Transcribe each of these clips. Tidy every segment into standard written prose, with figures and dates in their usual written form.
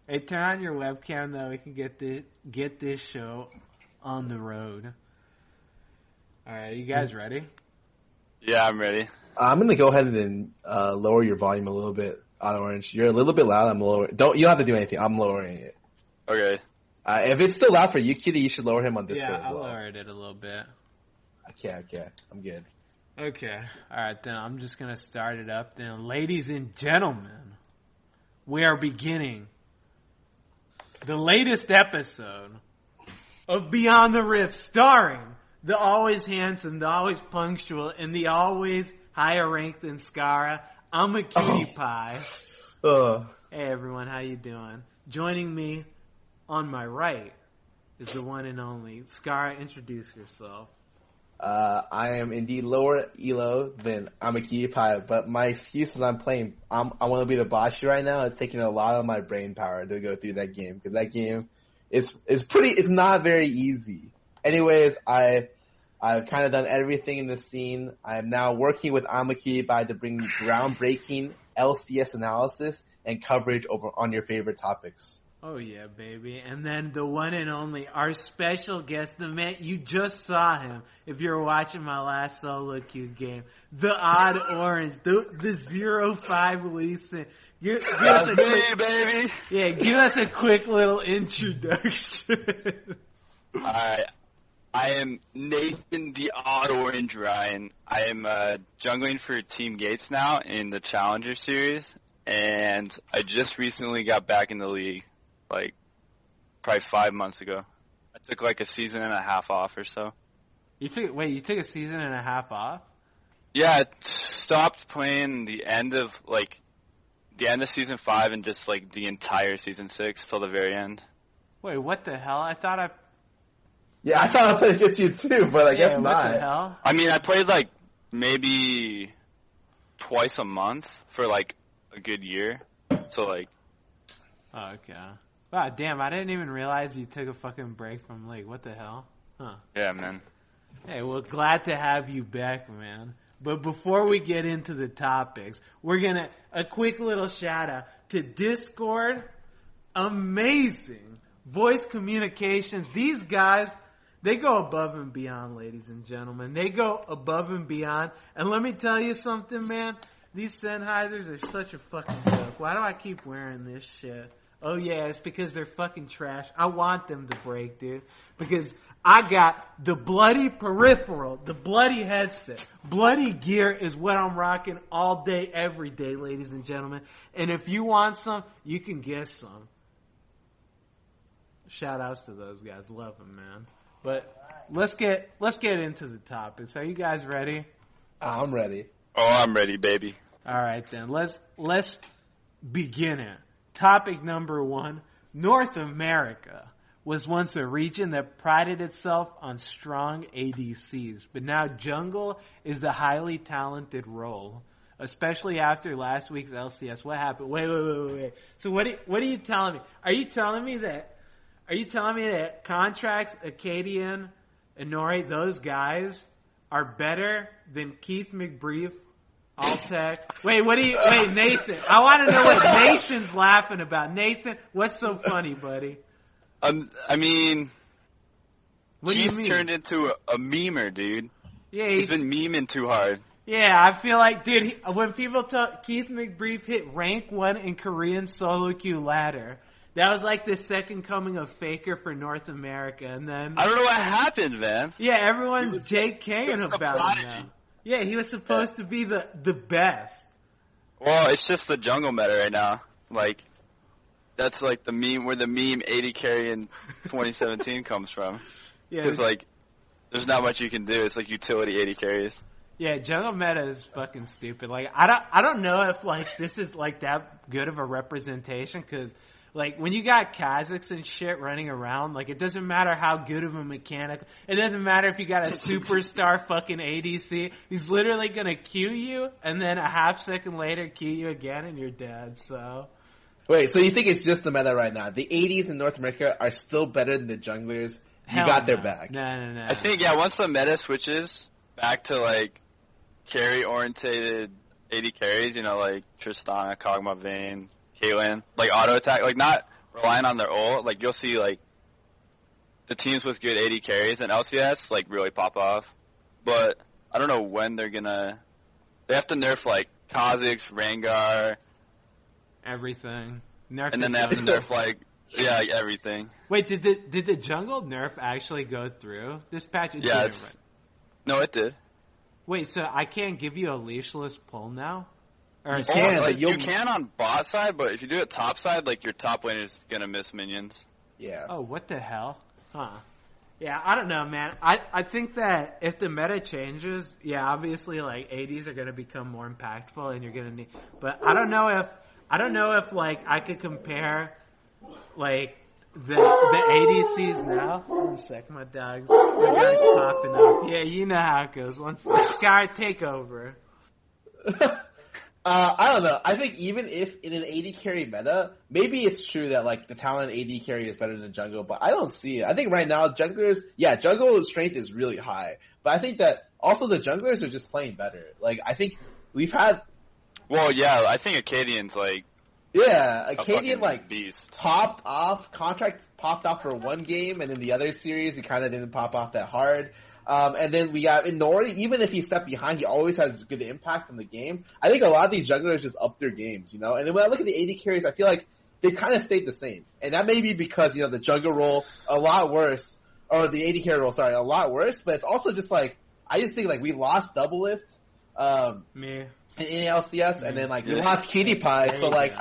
Hey, turn on your webcam though. We can get this show on the road. All right, you guys ready? Yeah, I'm ready. I'm gonna go ahead and lower your volume a little bit, OddOrange. You're a little bit loud. I'm lowering. You don't have to do anything. I'm lowering it. Okay. If it's still loud for you, Kitty, you should lower him on Discord as well. Yeah, I lowered it a little bit. Okay. I'm good. Okay. All right, then I'm just gonna start it up. Then, ladies and gentlemen, we are beginning the latest episode of Beyond the Rift, starring the always handsome, the always punctual, and the always higher ranked than Skara. I'm a cutie pie. Hey everyone, how you doing? Joining me on my right is the one and only Skara. Introduce yourself. I am indeed lower elo than I'm a cutie pie, but my excuse is I want to be the boss right now. It's taking a lot of my brain power to go through that game because that game it's not very easy. Anyways, I've kind of done everything in the scene. I'm now working with I'm a cutie pie to bring groundbreaking LCS analysis and coverage over on your favorite topics. Oh yeah, baby. And then the one and only, our special guest, the man, you just saw him if you were watching my last solo queue game. TheOddOrange, the 05 Leeson. Give us baby. Yeah, give us a quick little introduction. Alright. I am Nathan TheOddOrange Ryan. I am jungling for Team Gates now in the Challenger Series, and I just recently got back in the league. Like, probably 5 months ago. I took like a season and a half off or so. You took a season and a half off? Yeah, I stopped playing the end of season 5 and just like the entire season 6 till the very end. Wait, what the hell? I thought Yeah, I thought it gets you too, but I guess not. What the hell? I mean, I played like maybe twice a month for like a good year. So like. Oh, okay. Wow, damn, I didn't even realize you took a fucking break from League. What the hell? Huh. Yeah, man. Hey, well, glad to have you back, man. But before we get into the topics, we're gonna, a quick little shout out to Discord. Amazing voice communications. These guys, they go above and beyond, ladies and gentlemen. They go above and beyond. And let me tell you something, man. These Sennheisers are such a fucking joke. Why do I keep wearing this shit? Oh yeah, it's because they're fucking trash. I want them to break, dude. Because I got the bloody peripheral, the bloody headset. Bloody gear is what I'm rocking all day, every day, ladies and gentlemen. And if you want some, you can get some. Shout outs to those guys. Love them, man. But let's get into the topics. Are you guys ready? I'm ready. Oh, I'm ready, baby. All right, then. Let's begin it. Topic number 1. North America was once a region that prided itself on strong ADCs, but now jungle is the highly talented role, especially after last week's LCS. What happened? Wait. So what are you telling me? Are you telling me that Contracts, Acadian, Inori, those guys are better than Keith McBrief, Alltech? Wait, Nathan. I want to know what Nathan's laughing about. Nathan, what's so funny, buddy? I mean, what Keith do you mean? Turned into a memer, dude. Yeah, he's been memeing too hard. Yeah, I feel like, dude, when people talk, Keith McBrief hit rank 1 in Korean solo queue ladder. That was like the second coming of Faker for North America, and then I don't know what happened, man. Yeah, everyone's JKing about him now. Yeah, he was supposed to be the best. Well, it's just the jungle meta right now. Like, that's like the meme where the meme 80 carry in 2017 comes from. Yeah, because like, there's not much you can do. It's like utility 80 carries. Yeah, jungle meta is fucking stupid. Like, I don't know if like this is like that good of a representation, because like, when you got Kazakhs and shit running around, like, it doesn't matter how good of a mechanic. It doesn't matter if you got a superstar fucking ADC. He's literally gonna Q you, and then a half second later Q you again, and you're dead, so. Wait, so you think it's just the meta right now? The 80s in North America are still better than the junglers? You got their back. No. I think, yeah, once the meta switches back to, like, carry-orientated 80 carries, you know, like Tristana, Kog'Maw, Vayne, Caitlyn, like auto attack, like not relying on their ult, like you'll see like the teams with good AD carries and LCS like really pop off. But I don't know when they're gonna. They have to nerf like Kha'Zix, Rengar, Everything. Nerf and then the they have to jungle. nerf like everything. Wait, did the jungle nerf actually go through this patch? It Yeah, didn't, right? No, it did. Wait, so I can't give you a leashless pull now? Or You can, but you can on bot side, but if you do it top side, like your top lane is gonna miss minions. Yeah. Oh, what the hell? Huh. Yeah, I don't know, man. I think that if the meta changes, yeah, obviously like ADs are gonna become more impactful and you're gonna need, but I don't know if like I could compare like the ADCs now. One sec, my dog's popping up. Yeah, you know how it goes. One sec. Sky, take over. I don't know. I think even if in an AD carry meta, maybe it's true that like the talent AD carry is better than jungle, but I don't see it. I think right now junglers, jungle strength is really high, but I think that also the junglers are just playing better. Like I think we've had. Well, yeah, I think Acadian's like. Yeah, a Acadian like beast. popped off, contract popped off for one game, and in the other series, it kind of didn't pop off that hard. And then we got Inori, even if he stepped behind, he always has good impact on the game. I think a lot of these jugglers just up their games, you know? And then when I look at the AD carries, I feel like they kind of stayed the same. And that may be because, you know, the jungle role, a lot worse, or the AD carry role, sorry, a lot worse, but it's also just like, I just think like we lost Double Lift, Me. in LCS, and then like we lost Cutie Pie, so like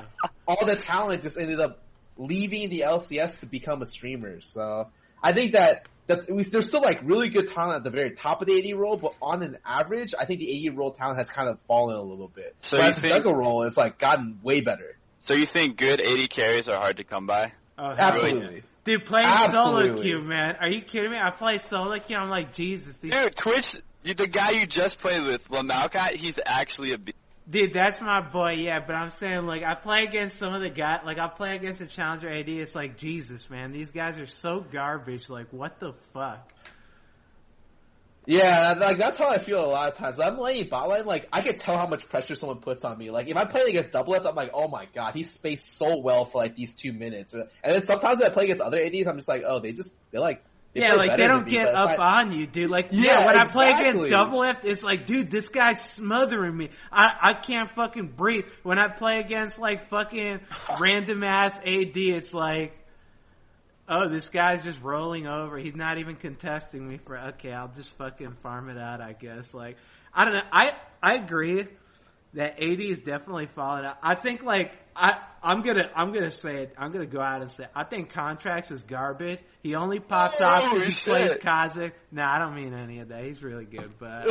all the talent just ended up leaving the LCS to become a streamer. So I think that there's still like really good talent at the very top of the AD role, but on an average, I think the AD role talent has kind of fallen a little bit. So whereas the jungle role has like gotten way better. So you think good AD carries are hard to come by? Oh, Absolutely. Dude, playing Absolutely. solo queue, man. Are you kidding me? I play solo queue. I'm like, Jesus. Dude, Twitch, the guy you just played with, Lamalcat, he's actually a beast. Dude, that's my boy, yeah, but I'm saying, like, I play against some of the guys, like, I play against the Challenger AD, it's like, Jesus, man, these guys are so garbage, like, what the fuck? Yeah, like that's how I feel a lot of times. I'm laning bot lane, like I can tell how much pressure someone puts on me. Like if I'm playing against Double Lift, I'm like, oh my god, he's spaced so well for like these 2 minutes. And then sometimes when I play against other ADs, I'm just like, oh, they play like, they better don't than me, get but it's up like, on you, dude. Like, Yeah, when I play exactly. against Double Lift, it's like, dude, this guy's smothering me. I can't fucking breathe. When I play against, like, fucking random-ass AD, it's like, oh, this guy's just rolling over. He's not even contesting me for, okay, I'll just fucking farm it out, I guess. Like, I don't know. I agree that AD is definitely falling out. I think, like, I'm gonna say it. I'm gonna go out and say it. I think Contracts is garbage. He only pops off because he plays Kha'Zix. Nah, I don't mean any of that. He's really good, but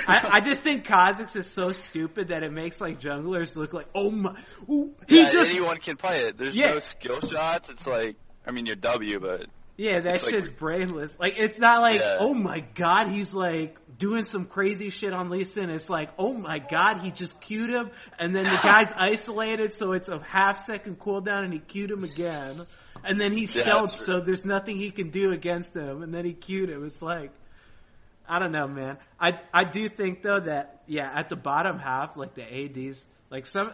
I just think Kha'Zix is so stupid that it makes like junglers look like, oh my, ooh, Anyone can play it. There's no skill shots. It's like, I mean, you're W, but yeah, that's like, just brainless. Like, it's not like, oh my god, he's like doing some crazy shit on Lee Sin. It's like, oh my god, he just queued him, and then the guy's isolated, so it's a half-second cooldown, and he queued him again. And then he stealth, so there's nothing he can do against him, and then he queued him. It's like, I don't know, man. I do think, though, that, at the bottom half, like the ADs, like some...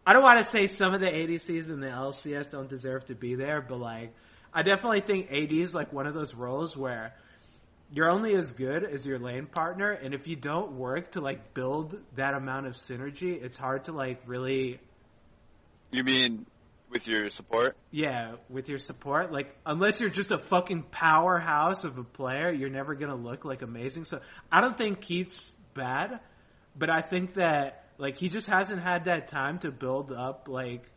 I don't want to say some of the ADCs in the LCS don't deserve to be there, but like, I definitely think AD is like one of those roles where you're only as good as your lane partner, and if you don't work to like build that amount of synergy, it's hard to like really... You mean with your support? Yeah, with your support. Like, unless you're just a fucking powerhouse of a player, you're never going to look like amazing. So I don't think Keith's bad, but I think that like he just hasn't had that time to build up like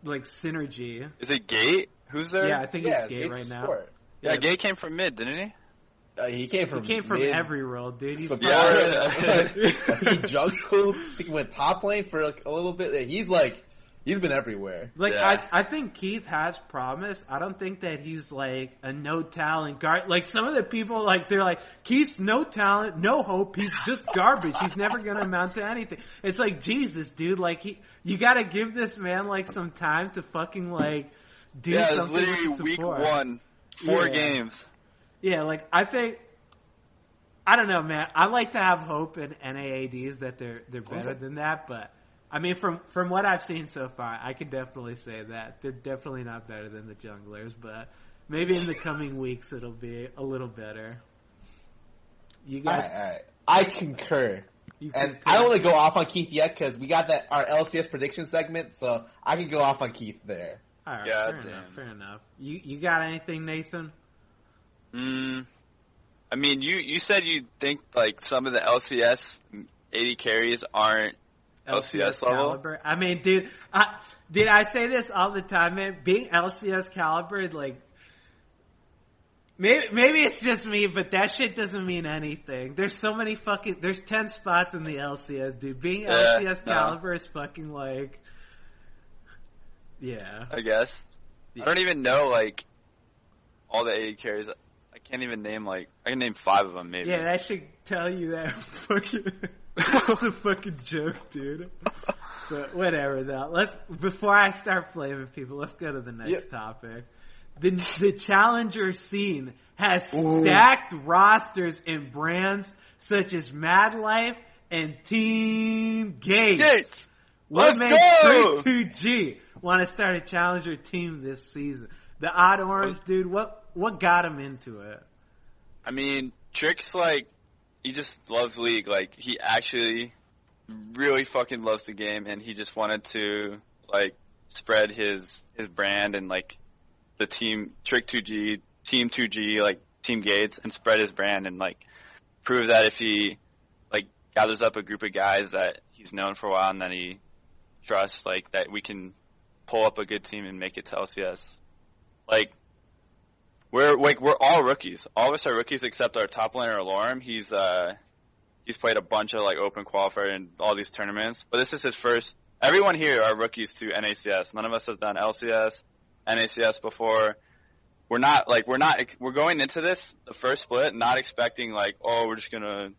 synergy. Is it Gate? Who's there? Yeah, I think it's Gate right now. Yeah, Gate came from mid, didn't he? He came from mid, every role, dude. He's he jungled. He went top lane for like a little bit. He's been everywhere. Like I think Keith has promise. I don't think that he's like a no talent guard. Like some of the people, like they're like Keith's no talent, no hope. He's just garbage. He's never gonna amount to anything. It's like Jesus, dude. Like you got to give this man like some time to fucking like do something. Yeah, it's literally week 1, 4 games. Yeah, like I think. I don't know, man. I like to have hope in NAADs that they're better than that, but I mean, from what I've seen so far, I could definitely say that they're definitely not better than the junglers, but maybe in the coming weeks it'll be a little better. You got. All right. I concur. You And concur? I don't want to go off on Keith yet because we got our LCS prediction segment, so I can go off on Keith there. All right, God fair enough. You got anything, Nathan? I mean, you said you think like some of the LCS AD carries aren't LCS level. Caliber. I mean, dude, I say this all the time, man. Being LCS caliber, like, maybe it's just me, but that shit doesn't mean anything. There's so many there's 10 spots in the LCS, dude. Being LCS caliber is fucking like, yeah. I guess. Yeah. I don't even know like all the AD carries. I can't even name I can name 5 of them maybe. Yeah, that should tell you that fucking. It's a fucking joke, dude. But whatever, though. Before I start flaming people, let's go to the next topic. The challenger scene has stacked rosters and brands such as Mad Life and Team Gates. What made Trick2G want to start a challenger team this season? The OddOrange, dude, what got him into it? I mean, Trick's he just loves League. Like, he actually really fucking loves the game, and he just wanted to, spread his brand and, the team, Trick2G, Team 2G, Team Gates, and spread his brand and, prove that if he, gathers up a group of guys that he's known for a while and that he trusts, that we can pull up a good team and make it to LCS. We're all rookies. All of us are rookies except our top laner, Lorem. He's played a bunch of open qualifier and all these tournaments, but this is his first. Everyone here are rookies to NACS. None of us have done LCS, NACS before. We're going into this the first split not expecting we're just gonna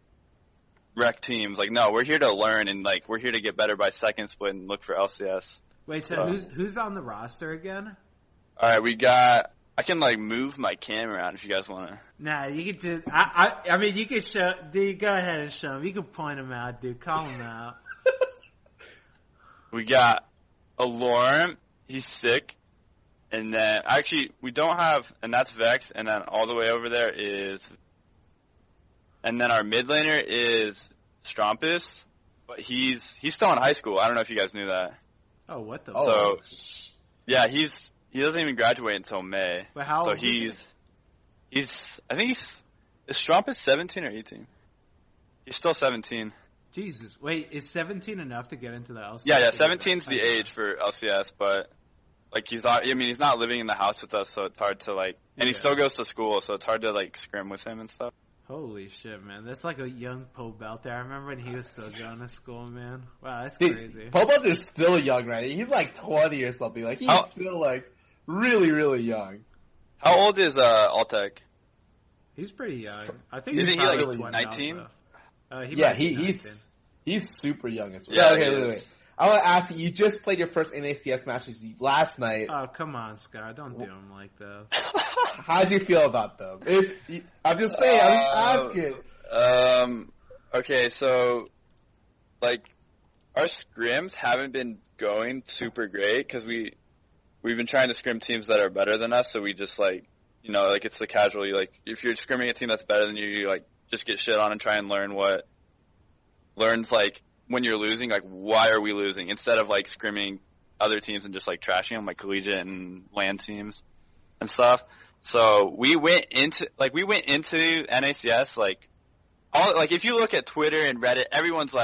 wreck teams. No, we're here to learn and we're here to get better by second split and look for LCS. Wait, so who's on the roster again? All right, we got. I can move my camera around if you guys want to. Nah, you can do. I mean, you can show. Dude, go ahead and show him. You can point him out, dude. Call him out. We got a Lorem. He's sick. And then actually we don't have, and that's Vex. And then all the way over there is, and then our mid laner is Strumpus, but he's still in high school. I don't know if you guys knew that. Oh, what the? So, yeah, he doesn't even graduate until May. But how old is Strumpus 17 or 18? He's still 17. Jesus. Wait, is 17 enough to get into the LCS? Yeah, 17's the age for LCS, but he's not living in the house with us, so it's hard to and he still goes to school, so it's hard to scrim with him and stuff. Holy shit, man. That's like a young Poe Belter. I remember when he was still going to school, man. Wow, that's crazy. Poe Belter's still young, right? He's 20 or something. He's still really, really young. How old is Altek? He's pretty young. I think Isn't he's he probably 19? He's super young as well. Yeah, okay, wait. I want to ask you just played your first NACS match last night. Oh, come on, Scott. Don't do him like that. How'd you feel about them? I'm just saying, I'm just asking. Okay, so, our scrims haven't been going super great because we've been trying to scrim teams that are better than us, so we just, it's the casual, if you're scrimming a team that's better than you, just get shit on and try and learn when you're losing, why are we losing? Instead of, scrimming other teams and just, trashing them, collegiate and LAN teams and stuff. So we went into NACS, if you look at Twitter and Reddit, everyone's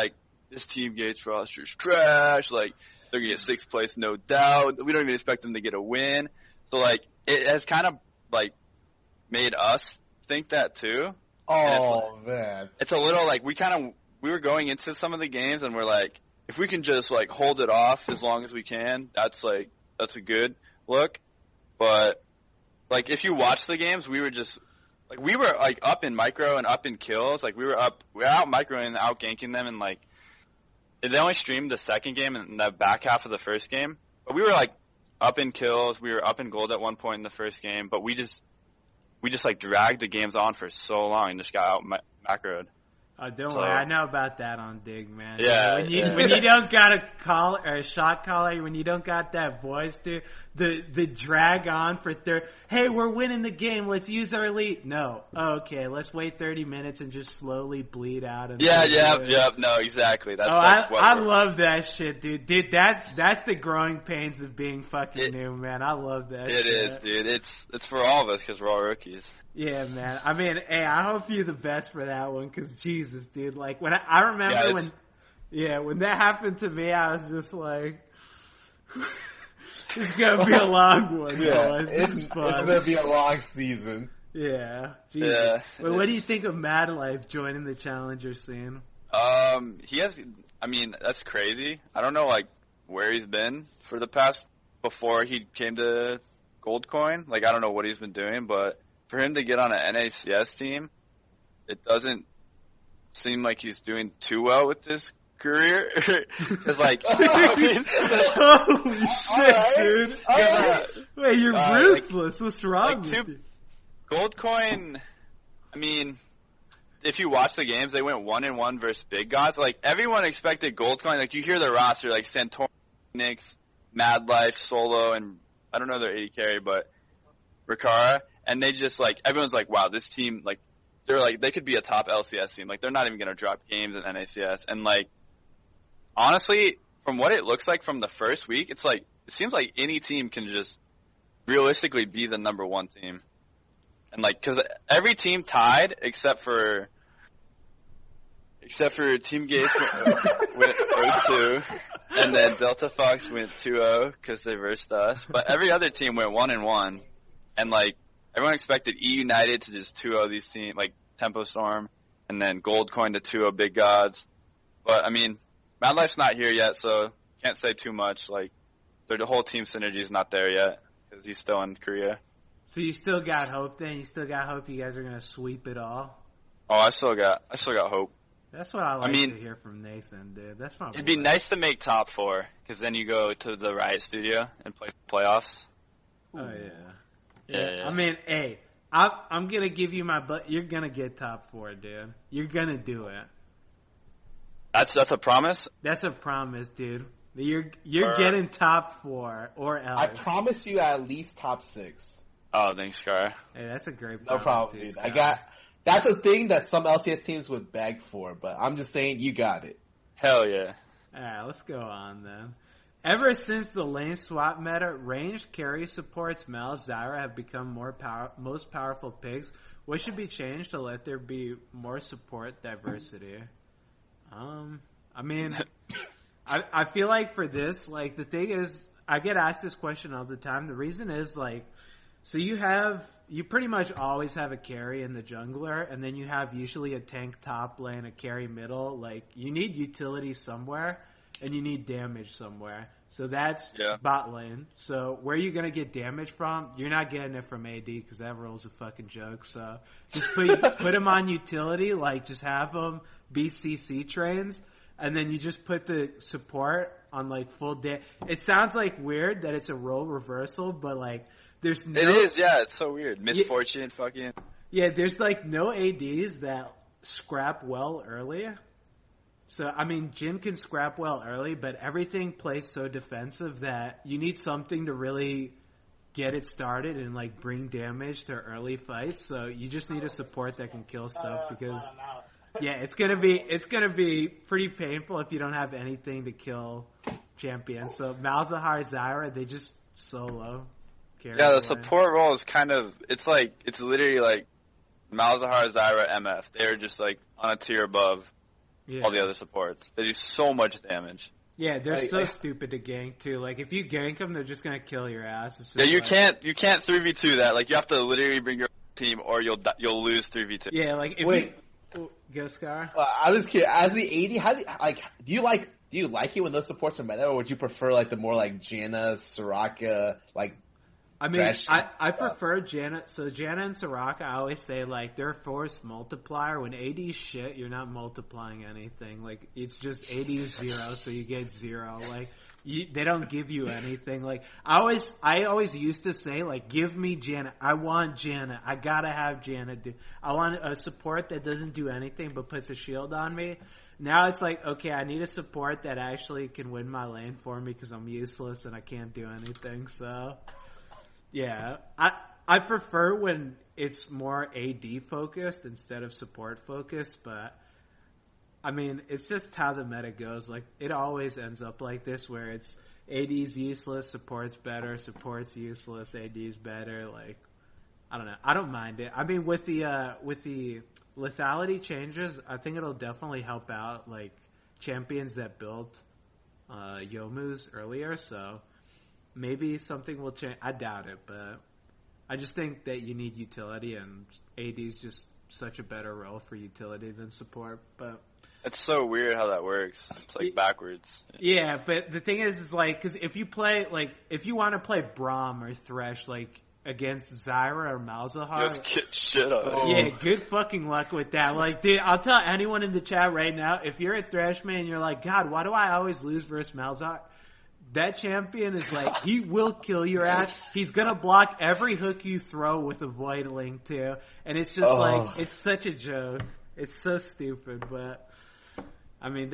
this Team Gates roster's trash, they're gonna get 6th place, no doubt. We don't even expect them to get a win. So, it has kind of, made us think that too. Oh, man. It's a little, we were going into some of the games and we're if we can just hold it off as long as we can, that's a good look. But if you watch the games, we were just we were up in micro and up in kills. We were out microing and out ganking them, and they only streamed the second game and the back half of the first game. But we were up in kills. We were up in gold at one point in the first game, but we just dragged the games on for so long and just got out macroed. Oh, don't So- worry. I know about that on Dig, man. Yeah, When you yeah. when you don't got a call or a shot caller, when you don't got that voice, dude, the drag on for hey, we're winning the game. Let's use our lead. No. Okay, let's wait 30 minutes and just slowly bleed out. Yep. No, exactly. That's Oh, what I we're- love that shit, dude. Dude, that's the growing pains of being fucking new, man. I love that shit. It is, dude. It's for all of us because we're all rookies. Yeah, man. I mean, hey, I hope you're the best for that one, because Jesus, dude. Like, when I remember when that happened to me, I was just like, it's gonna be a long one. Yeah, boys. it's gonna be a long season. Yeah. Jesus. Yeah. But what do you think of Mad Life joining the Challenger scene? He has. I mean, that's crazy. I don't know like where he's been for the past before he came to Goldcoin. Like, I don't know what he's been doing, but for him to get on an NACS team, it doesn't seem like he's doing too well with his career. Because, like, I mean, Holy shit, dude. Wait, you're ruthless. What's wrong with you? Goldcoin, I mean, if you watch the games, they went 1-1 versus big gods. Like, everyone expected Goldcoin. Like, you hear the roster, like Santornix, Mad Life, Solo, and I don't know their AD carry, but Rikara. And they just, like, everyone's like, wow, this team, like, they're like, they could be a top LCS team. Like, they're not even going to drop games in NACS. And, like, honestly, from what it looks like from the first week, it's like, it seems like any team can just realistically be the number one team. And, like, cause every team tied except for Team Gates went 0-2, and then Delta Fox went 2-0 because they versed us. But every other team went 1-1, and like everyone expected E United to just 2-0 these teams, like Tempo Storm, and then Goldcoin to 2-0 Big Gods. But I mean, Mad Life's not here yet, so can't say too much. Like, the whole team synergy is not there yet because he's still in Korea. So you still got hope then? You still got hope you guys are going to sweep it all? Oh, I still got hope. That's what I like to hear from Nathan, dude. That's my It'd be nice to make top 4, because then you go to the Riot Studio and play playoffs. Oh, yeah. Yeah. I mean, hey, I'm going to give you my butt. You're going to get top 4, dude. You're going to do it. That's a promise? That's a promise, dude. You're getting top 4 or else. I promise you at least top 6. Oh, thanks, Scar. Hey, that's a great No promise. problem, too, dude. Scott. That's a thing that some LCS teams would beg for, but I'm just saying you got it. Hell yeah. Alright, let's go on then. Ever since the lane swap meta, ranged carry supports Mal, Zyra have become most powerful picks. What should be changed to let there be more support diversity? I mean, I feel like for this, like, the thing is, I get asked this question all the time. The reason is, like, so you pretty much always have a carry in the jungler, and then you have usually a tank top lane, a carry middle. Like, you need utility somewhere, and you need damage somewhere. So that's bot lane. So where are you going to get damage from? You're not getting it from AD, because that role's a fucking joke. So just put him on utility, like, just have him be CC trains, and then you just put the support on, like, full day. It sounds, like, weird that it's a role reversal, but, like, there's no... It is, yeah, it's so weird. Misfortune, fucking... Yeah, there's, like, no ADs that scrap well early. So, I mean, Jhin can scrap well early, but everything plays so defensive that you need something to really get it started and, like, bring damage to early fights. So you just need a support that can kill stuff because... Yeah, it's gonna be pretty painful if you don't have anything to kill champions. So Malzahar, Zyra, they just solo. Yeah, the support role is kind of, it's literally like Malzahar, Zyra, MF. They're just like on a tier above all the other supports. They do so much damage. Yeah, they're so stupid to gank too. Like, if you gank them, they're just gonna kill your ass. It's just you can't 3v2 that. Like, you have to literally bring your team or you'll lose 3v2. Yeah, like if go Scar. I was curious. As the AD, do you like it when those supports are meta, or would you prefer like the more like Janna, Soraka, like? I mean, I prefer Janna. So Janna and Soraka, I always say, like, they're force multiplier. When AD's shit, you're not multiplying anything. Like, it's just AD is 0, so you get 0. Like, They don't give you anything. Like I always used to say, like, give me Janet. I want Janet. I gotta have Janet. I want a support that doesn't do anything but puts a shield on me. Now it's like, okay, I need a support that actually can win my lane for me because I'm useless and I can't do anything. So, yeah, I prefer when it's more AD focused instead of support focused, but. I mean, it's just how the meta goes. Like, it always ends up like this, where it's AD's useless, support's better, support's useless, AD's better. Like, I don't know. I don't mind it. I mean, with the lethality changes, I think it'll definitely help out like champions that built Youmu's earlier. So maybe something will change. I doubt it, but I just think that you need utility, and AD's just such a better role for utility than support. But it's so weird how that works. It's like backwards. Yeah, but the thing is like, because if you play, like, if you want to play Braum or Thresh, like, against Zyra or Malzahar. Just get shit up. Yeah, good fucking luck with that. Like, dude, I'll tell anyone in the chat right now, if you're a Thresh man and you're like, God, why do I always lose versus Malzahar? That champion is like, he will kill your ass. He's gonna block every hook you throw with a Void Link too. And it's just like, it's such a joke. It's so stupid, but... I mean,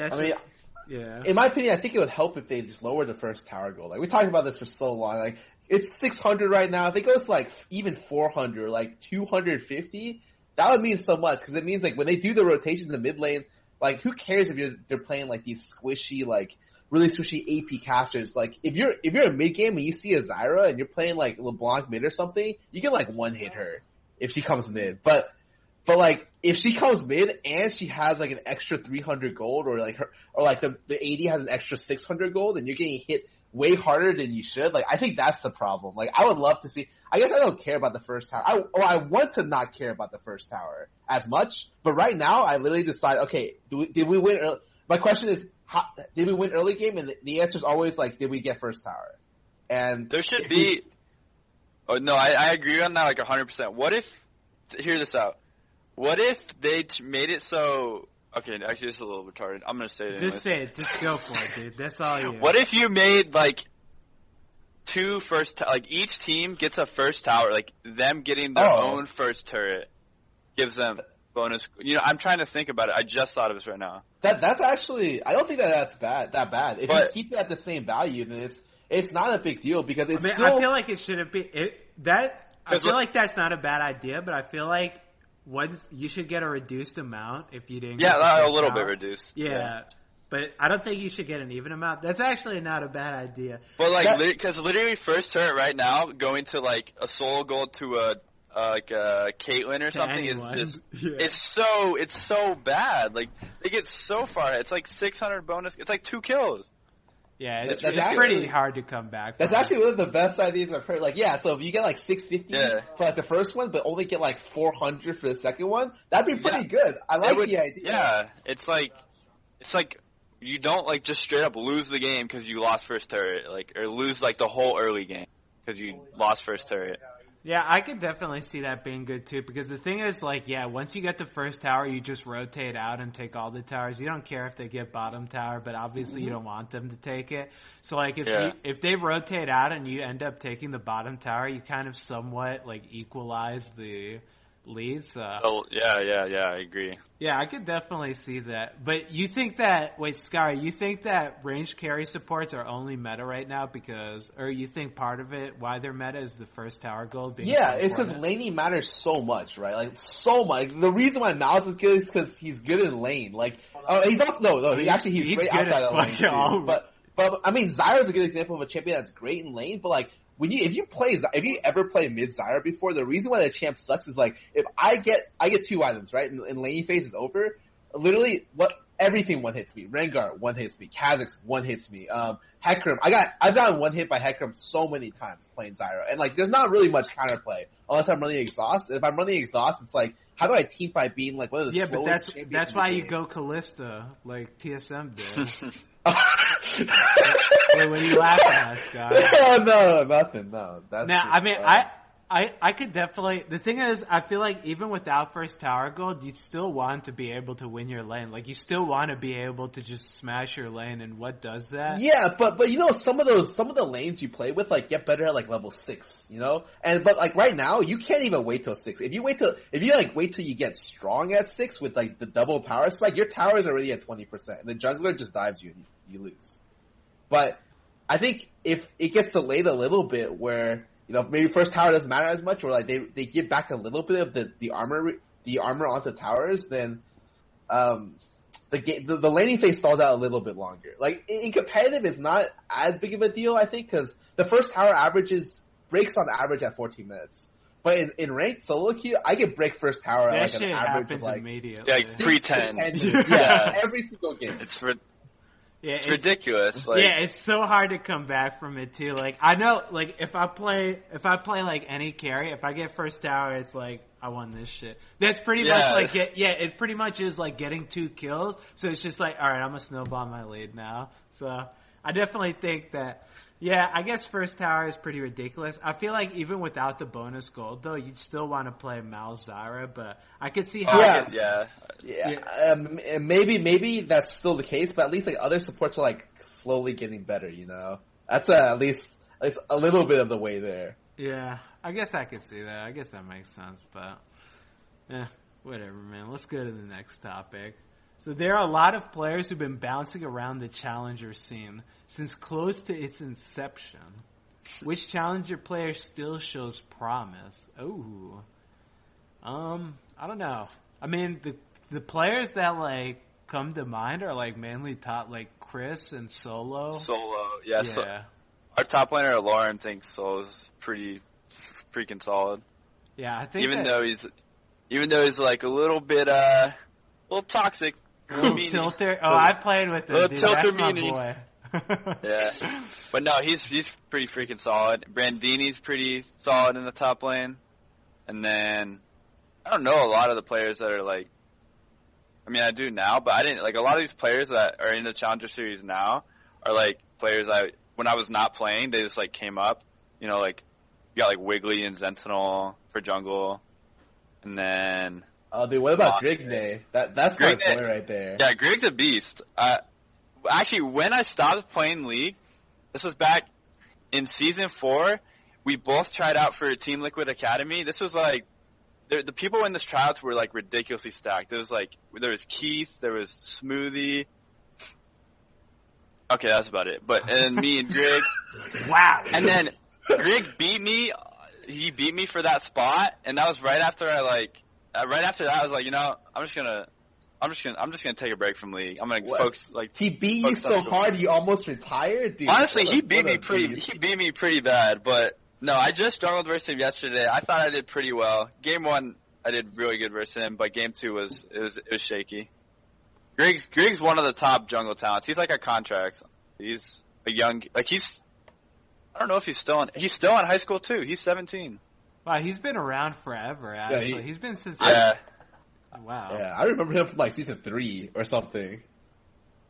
yeah. In my opinion, I think it would help if they just lowered the first tower goal. Like, we talked about this for so long. Like, it's 600 right now. If it goes to, like, even 400, like 250, that would mean so much. Because it means, like, when they do the rotation in the mid lane, like, who cares if they're playing, like, these squishy, like, really squishy AP casters. Like, if you're a mid game and you see a Zyra and you're playing, like, LeBlanc mid or something, you can, like, one-hit her if she comes mid. But like, if she comes mid and she has like an extra 300 gold, or like the AD has an extra 600 gold, and you're getting hit way harder than you should, like, I think that's the problem. Like, I would love to see. I guess I don't care about the first tower. I want to not care about the first tower as much. But right now, I literally decide, okay, did we win? My question is, did we win early game? And the answer is always like, did we get first tower? And there should be. Oh no, I agree on that like 100%. What if? Hear this out. What if they made it so... Okay, actually, this is a little retarded. I'm going to say it anyways. Just say it. Just go for it, dude. That's all you. What if you made, like, like, each team gets a first tower, like, them getting their own first turret gives them bonus... You know, I'm trying to think about it. I just thought of this right now. That's actually... I don't think that's that bad. If you keep it at the same value, then it's not a big deal, because it's still... I feel like it shouldn't be... I feel like that's not a bad idea, but I feel like... you should get a reduced amount if you didn't. Yeah, a little bit reduced. Yeah, but I don't think you should get an even amount. That's actually not a bad idea. But like, because literally first turret right now going to like a soul gold to a Caitlyn or something is just it's so bad. Like, they get so far. It's like 600 bonus. It's like 2 kills. Yeah, it's pretty hard to come back from. That's actually one of the best ideas I've heard. Like, yeah, so if you get like 650 for like the first one, but only get like 400 for the second one, that'd be pretty good. I like the idea. Yeah, it's like you don't like just straight up lose the game because you lost first turret, like, or lose like the whole early game because you lost first turret. Yeah, I could definitely see that being good too, because the thing is, like, yeah, once you get the first tower, you just rotate out and take all the towers. You don't care if they get bottom tower, but obviously you don't want them to take it. So, like, if they rotate out and you end up taking the bottom tower, you kind of somewhat, like, equalize the leads. Yeah, I agree. Yeah, I could definitely see that. But you think that, wait, Sky, you think that range carry supports are only meta right now or you think part of it, why they're meta, is the first tower gold being it's because laning matters so much, right? Like, so much. The reason why Mouse is good is because he's good in lane. Like, he's also, he's great outside of lane too. But, I mean, Zyra's a good example of a champion that's great in lane, but like, if you ever play mid Zyra before, the reason why the champ sucks is like, if I get 2 items, right? And laning phase is over, literally everything one hits me. Rengar one hits me. Kha'Zix one hits me. Hecarim, I've gotten one hit by Hecarim so many times playing Zyra. And like, there's not really much counterplay unless I'm running Exhaust. If I'm running Exhaust, it's like, how do I team fight being like one of the slowest champions? Yeah, but that's why you go Callista, like TSM did. Wait, what are you laughing at, Scott? No, nothing. No, that's. Now, I mean, I could definitely. The thing is, I feel like even without first tower gold, you'd still want to be able to win your lane. Like you still want to be able to just smash your lane. And what does that? Yeah, but you know, some of the lanes you play with like get better at like level 6, you know? But like right now, you can't even wait till 6. If you wait till you get strong at 6 with like the double power spike, your tower is already at 20%. And the jungler just dives you and you lose. But I think if it gets delayed a little bit where, you know, maybe first tower doesn't matter as much, or like they give back a little bit of the armor onto towers, then the laning phase stalls out a little bit longer. Like in competitive, it's not as big of a deal, I think, because the first tower breaks on average at 14 minutes. But in ranked solo queue, I can break first tower at like an average of like immediately. Yeah, like pre-10. Yeah, every single game. It's ridiculous. Like, yeah, it's so hard to come back from it too. Like I know, like if I play like any carry, if I get first tower, it's like I won this shit. That's pretty much like it pretty much is like getting 2 kills. So it's just like, all right, I'm gonna snowball my lead now. So I definitely think that. Yeah, I guess first tower is pretty ridiculous. I feel like even without the bonus gold, though, you'd still want to play Malzahra, but I could see how... Maybe that's still the case, but at least like other supports are like slowly getting better, you know? That's at least a little bit of the way there. Yeah, I guess I could see that. I guess that makes sense, but... whatever, man. Let's go to the next topic. So there are a lot of players who've been bouncing around the challenger scene since close to its inception. Which challenger player still shows promise? Oh, I don't know. I mean, the players that like come to mind are like mainly top like Chris and Solo. Yeah. So our top laner Lauren thinks Solo's pretty freaking solid. Yeah, I think even though he's like a little bit little toxic. Little tilter. Oh, I played with him. Dude, that's my boy. Yeah, but no, he's pretty freaking solid. Brandini's pretty solid in the top lane, and then I don't know a lot of the players that are like. I mean, I do now, but I didn't like a lot of these players that are in the Challenger Series now are like players when I was not playing, they just like came up. You know, like you got like Wiggly and Sentinel for jungle, and then. Oh, dude, what about Grigne? That's my boy right there. Yeah, Grig's a beast. Actually, when I stopped playing League, this was back in Season 4, we both tried out for Team Liquid Academy. This was like, the people in this tryouts were like ridiculously stacked. There was Keith, there was Smoothie. Okay, that's about it. And me and Grig. Wow. And then Grig beat me. He beat me for that spot, and that was right after right after that, I was like, you know, I'm just gonna take a break from League. I'm gonna focus. Like he beat you so hard, you almost retired, dude. Honestly, he beat me pretty bad. But no, I just struggled versus him yesterday. I thought I did pretty well. Game 1, I did really good versus him, but Game 2 was shaky. Grig's one of the top jungle talents. He's like a contract. He's a young I don't know if he's still in high school too. He's 17. Wow, he's been around forever, actually. Yeah, he's been since... Yeah. Wow. Yeah, I remember him from, like, Season 3 or something.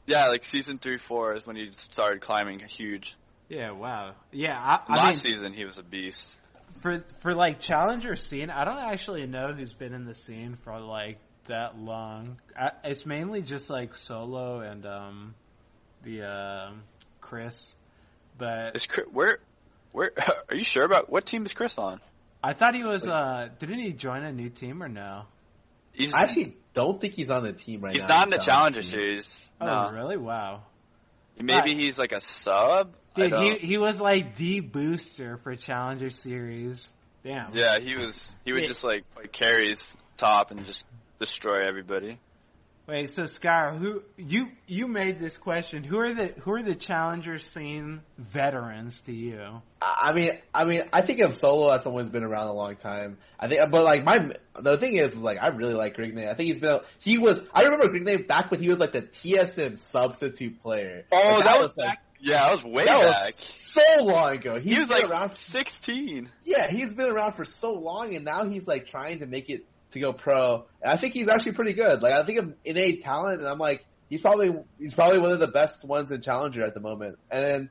Yeah, like, Season 3, 4 is when he started climbing huge. Yeah, wow. Yeah, Last season, he was a beast. For, like, Challenger scene, I don't actually know who's been in the scene for, like, that long. It's mainly just, like, Solo and, Chris. But... Where... Are you sure about... What team is Chris on? I thought he was, didn't he join a new team or no? I actually don't think he's on the team right now. He's not in the Challenger Series. Oh, no. Really? Wow. Maybe he's like a sub? Dude, he was like the booster for Challenger Series. Damn. Yeah, he would just like play carries top and just destroy everybody. Wait, so Scar, who you made this question? Who are the Challenger scene veterans to you? I mean, I think of Solo as someone who's been around a long time. I think, but like the thing is like I really like Grigne. I think I remember Grigne back when he was like the TSM substitute player. Oh, like, that was like. Yeah, that was way back. Was so long ago. He was like around 16. Yeah, he's been around for so long, and now he's like trying to make it to go pro. And I think he's actually pretty good. Like I think of innate talent, and I'm like, he's probably one of the best ones in Challenger at the moment. And then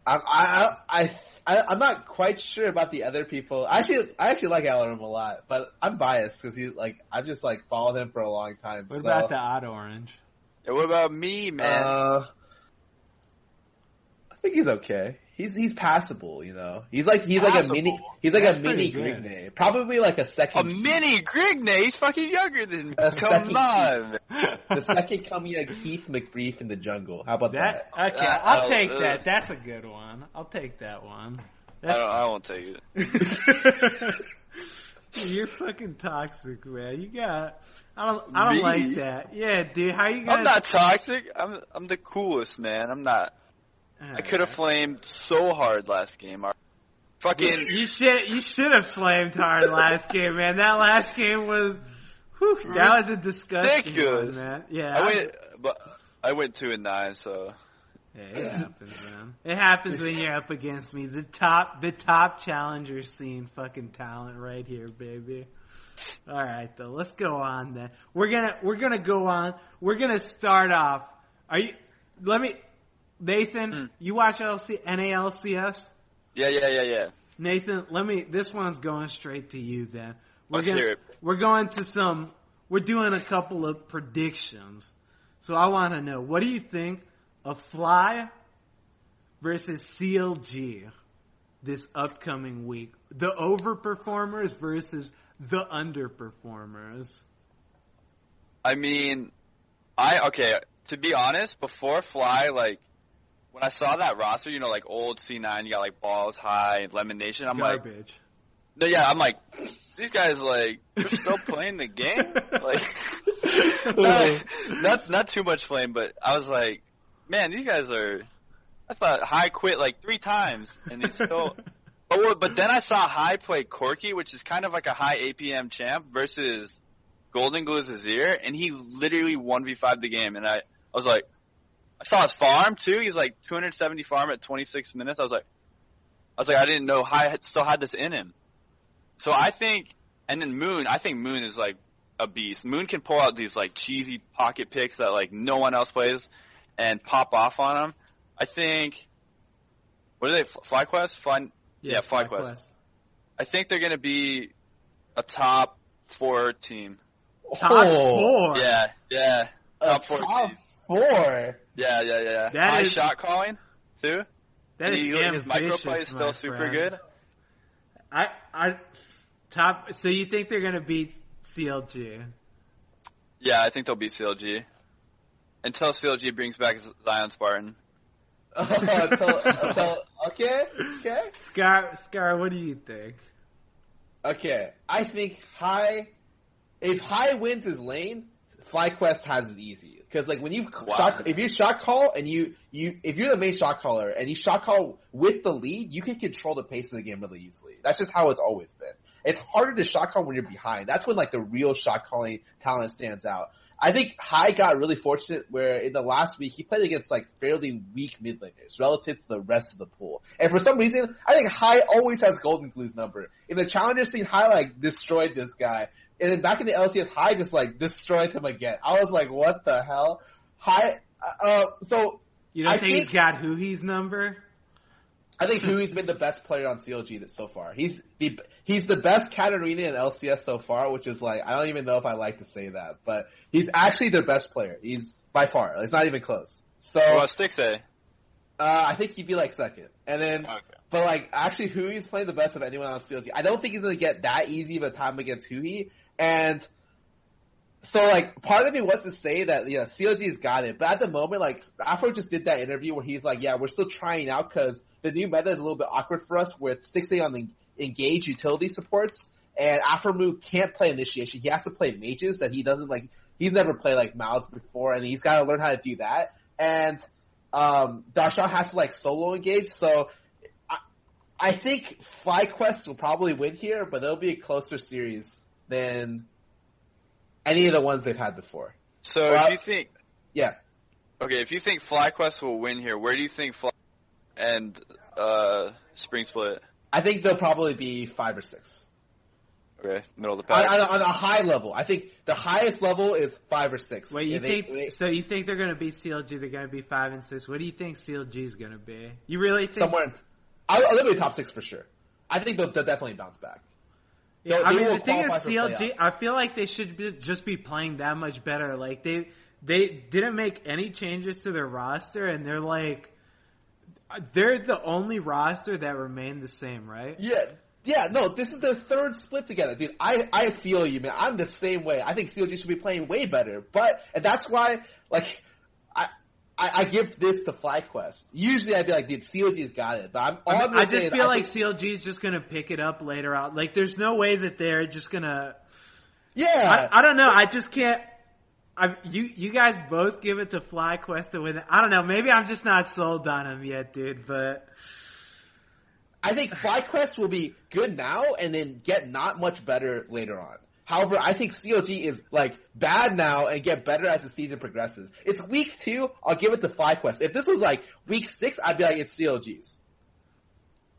I'm not quite sure about the other people. I actually like Alarum a lot, but I'm biased because I've just followed him for a long time. What about the TheOddOrange? Yeah, what about me, man? I think he's okay. He's passable, you know. He's like a mini Grigney. Probably like a second. A mini Grigney? He's fucking younger than me. Come on. The second coming of Keith McBrief in the jungle. How about that? Okay, I'll take that. That's a good one. I'll take that one. I won't take it. Dude, you're fucking toxic, man. I don't like that. Yeah, dude. How you gonna? I'm not toxic. I'm the coolest, man. I'm not. I could have flamed so hard last game. Fucking. You should have flamed hard last game, man. That last game was. Whew, that was a disgusting one, man. Yeah. I went 2-9, so. Yeah, it happens, man. It happens when you're up against me. The top challenger scene fucking talent right here, baby. All right, though. Let's go on then. We're gonna go on. We're gonna start off. Nathan, you watch NALCS? Yeah. Nathan, this one's going straight to you then. Let's hear it. We're doing a couple of predictions. So I want to know, what do you think of Fly versus CLG this upcoming week? The overperformers versus the underperformers. I mean, to be honest, before Fly, when I saw that roster, old C9, you got Balls, High, Lemon Nation, I'm garbage. I'm like, these guys they're still playing the game. Not too much flame, but I was like, man, these guys are. I thought High quit 3 times, and he's still. But then I saw High play Corky, which is kind of like a high APM champ, versus Golden Glue's Azir, and he literally 1v5'd the game, and I was like. I saw his farm too. He's 270 farm at 26 minutes. I was like, I didn't know High still had this in him. So I think, and then Moon. I think Moon is a beast. Moon can pull out these cheesy pocket picks that no one else plays, and pop off on them. I think. What are they? FlyQuest? FlyQuest. I think they're gonna be a top 4 team. Top 4. Yeah. Top 4 team. 4. Yeah. High shot calling too. His micro play is still super good. So you think they're gonna beat CLG? Yeah, I think they'll beat CLG until CLG brings back Zion Spartan. Okay. Scar, what do you think? Okay, I think if High wins his lane, FlyQuest has it easy. Because when if you shot call and if you're the main shot caller and you shot call with the lead, you can control the pace of the game really easily. That's just how it's always been. It's harder to shot call when you're behind. That's when the real shot calling talent stands out. I think High got really fortunate where in the last week he played against fairly weak mid laners relative to the rest of the pool. And for some reason, I think High always has Golden Glue's number. In the challenger scene, High destroyed this guy. And then back in the LCS, High just destroyed him again. I was like, what the hell? High, so. You don't think he's got Huhi's number? I think Hui's been the best player on CLG so far. He's the best Katarina in LCS so far, which is I don't even know if I like to say that, but he's actually their best player. He's by far. It's not even close. So. What Stick say? I think he'd be second. And then, okay. But actually Hui's playing the best of anyone on CLG. I don't think he's gonna get that easy of a time against Hui. And so, part of me wants to say that, CLG's got it. But at the moment, Afro just did that interview where he's we're still trying out because the new meta is a little bit awkward for us where it sticks on the engage utility supports. And Afro can't play initiation. He has to play mages that he doesn't he's never played Miles before and he's got to learn how to do that. And, Darshan has to solo engage. So, I think FlyQuest will probably win here, but it'll be a closer series than any of the ones they've had before. So if you think... Yeah. Okay, if you think FlyQuest will win here, where do you think Fly and Spring Split? I think they'll probably be 5 or 6. Okay, middle of the pack. On a high level. I think the highest level is 5 or 6. Wait, so you think they're going to beat CLG? They're going to be 5 and 6. What do you think CLG is going to be? You really think somewhere? They'll be top 6 for sure. I think they'll definitely bounce back. Yeah, I mean, the thing is, CLG. I feel like they should just be playing that much better. Like they didn't make any changes to their roster, and they're the only roster that remained the same, right? Yeah, no, this is their third split together, dude. I feel you, man. I'm the same way. I think CLG should be playing way better, and that's why, like, I give this to FlyQuest. Usually I'd be like, dude, CLG's got it, but I just feel like CLG is just gonna pick it up later on. Like, there's no way that they're just gonna. Yeah, I don't know. I just can't. You guys both give it to FlyQuest to win. I don't know. Maybe I'm just not sold on him yet, dude. But I think FlyQuest will be good now and then get not much better later on. However, I think CLG is like bad now and get better as the season progresses. It's week 2. I'll give it to FlyQuest. If this was like week 6, I'd be like, it's CLG's.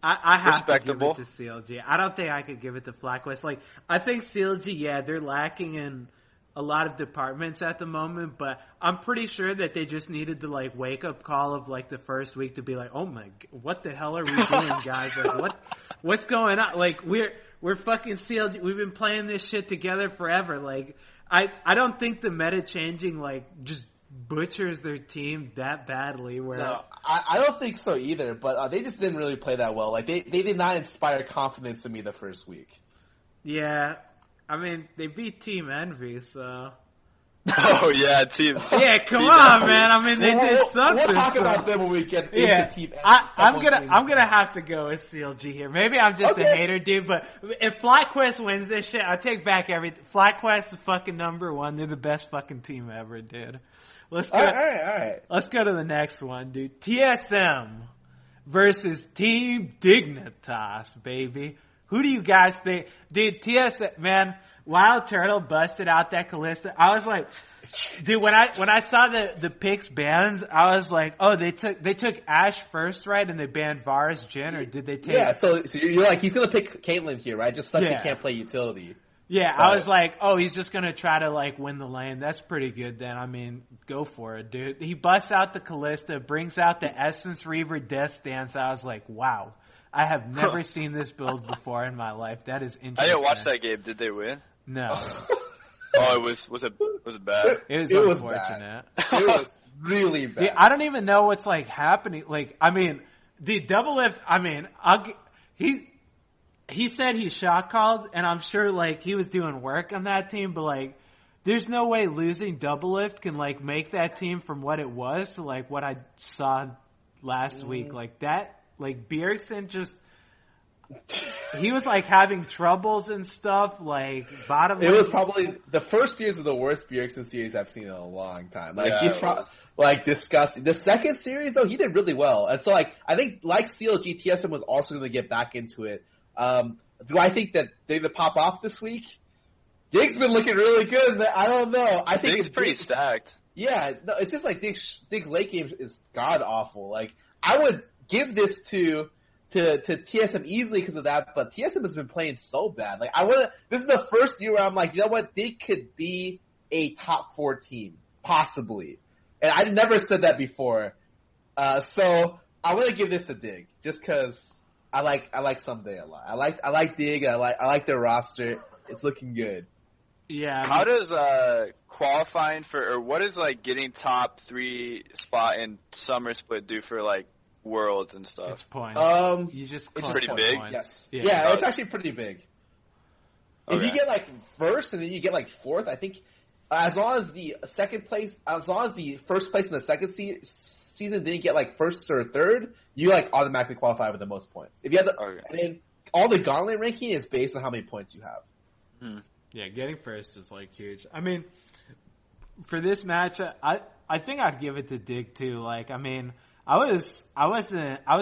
I have to give it to CLG. I don't think I could give it to FlyQuest. Like, I think CLG, yeah, they're lacking in a lot of departments at the moment, but I'm pretty sure that they just needed the like wake up call of like the first week to be like, oh my, what the hell are we doing, guys? Like, what's going on? Like, we're fucking CLG. We've been playing this shit together forever. Like, I don't think the meta changing like just butchers their team that badly. No, I don't think so either. But they just didn't really play that well. Like they did not inspire confidence in me the first week. Yeah. I mean, they beat Team Envy, so. Oh yeah, Team. Yeah, come on, man. I mean, they did something. We'll talk about them when we get into Team Envy. I'm gonna have to go with CLG here. Maybe I'm just a hater, dude. But if FlyQuest wins this shit, I take back everything. FlyQuest is fucking number 1. They're the best fucking team ever, dude. Let's go. All right. Let's go to the next one, dude. TSM versus Team Dignitas, baby. Who do you guys think? Dude, TSM, man, Wild Turtle busted out that Kalista. I was like, dude, when I saw the picks bans, I was like, oh, they took Ashe first, right? And they banned Varus Jhin, or did they take? Yeah, so you're like, he's gonna pick Caitlyn here, right? Just sucks he can't play utility. Yeah, I was like, oh, he's just gonna try to like win the lane. That's pretty good then. I mean, go for it, dude. He busts out the Kalista, brings out the Essence Reaver Death Stance. I was like, wow. I have never seen this build before in my life. That is interesting. I didn't watch that game. Did they win? No. Oh, was it bad? It was unfortunate. It was really bad. Dude, I don't even know what's like happening. Like, I mean, the double lift. I mean, he said he shot called, and I'm sure like he was doing work on that team, but like, there's no way losing double lift can like make that team from what it was to like what I saw last week. Like that. Like, Bjergsen just, he was, like, having troubles and stuff, like, bottom. It was probably, the first series of the worst Bjergsen series I've seen in a long time. Like, he's probably, like, disgusting. The second series, though, he did really well. And so, like, I think, like CLG, TSM was also going to get back into it. Do I think that they would pop off this week? Dig's been looking really good. I don't know. I think Dig's pretty stacked. Yeah, no, it's just like Dig's late game is god-awful. Like, I would give this to TSM easily because of that, but TSM has been playing so bad. Like this is the first year where I'm like, you know what, they could be a top 4 team, possibly. And I never said that before. So I want to give this to Dig, just because I like Someday a lot. I like Dig. I like their roster. It's looking good. Yeah. How does qualifying or what is like getting top 3 spot in summer split do for like Worlds and stuff? It's points. It's pretty big. Yes. Yeah, it's actually pretty big. Okay. If you get like first and then you get like 4th, I think as long as the first place in the second season didn't get like first or third, you like automatically qualify with the most points. If you have and then all the gauntlet ranking is based on how many points you have. Yeah, getting first is like huge. I mean, for this match, I think I'd give it to Dig too. Like, I mean, I was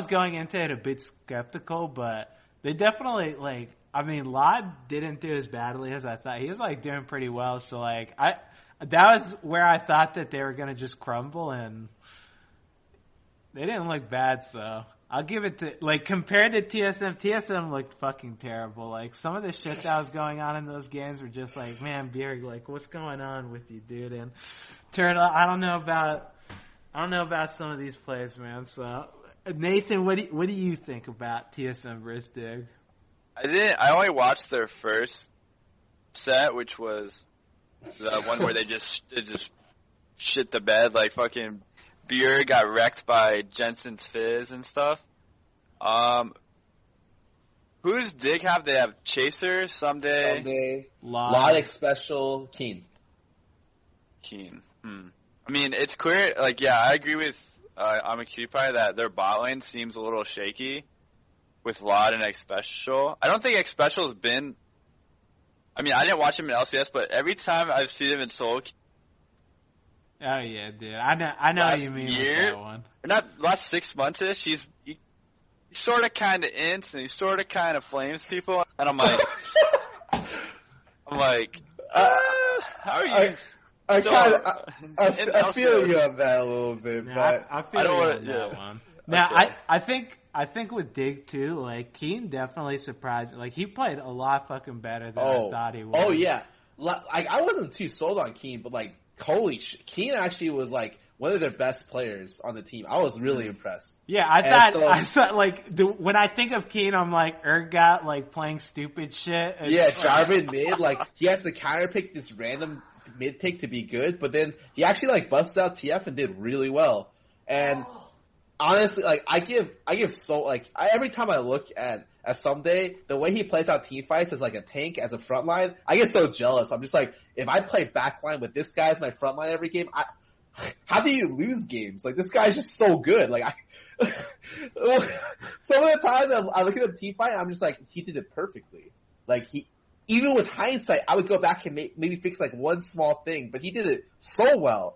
going into it a bit skeptical, but they definitely like. I mean, Lod didn't do as badly as I thought. He was like doing pretty well. So like, that was where I thought that they were gonna just crumble, and they didn't look bad. So I'll give it to, like, compared to TSM looked fucking terrible. Like, some of the shit that was going on in those games were just like, man, Bjerg, like, what's going on with you, dude? And Turtle, I don't know about some of these plays, man. So, Nathan, what do you think about TSM versus Dig? I only watched their first set, which was the one where they just shit the bed, like fucking Bjerg got wrecked by Jensen's Fizz and stuff. Who does Dig have? They have Chaser, Someday, Logic Special, Keen. I mean, it's clear, like, yeah, I agree with Amacupi that their bot lane seems a little shaky with Lod and X Special. I don't think X Special has been, I mean, I didn't watch him in LCS, but every time I've seen him in Soul. Oh yeah, dude. I know what you mean with that one. Not last 6 months-ish, he's sort of kind of ints and he sort of kind of flames people, and I'm like, how are you? I feel you on that a little bit, but I feel you on that one. Now, okay. I think with Dig too, like, Keen definitely surprised. Like, he played a lot fucking better than I thought he would. Oh yeah, like, I wasn't too sold on Keen, but like, holy shit, Keen actually was like one of their best players on the team. I was really impressed. Yeah, I thought like when I think of Keen, I'm like Urgot, like, playing stupid shit. Yeah, Jarvan mid, like, he has to counter pick this random mid pick to be good, but then he actually, like, busted out TF and did really well. And honestly, like, I give so, like, every time I look at Someday, the way he plays out team fights as like a tank, as a frontline, I get so jealous. I'm just like, if I play backline with this guy as my frontline every game, how do you lose games? Like, this guy's just so good. Like, some of the times I look at a team fight and I'm just like, he did it perfectly. Like, even with hindsight, I would go back and maybe fix like one small thing, but he did it so well.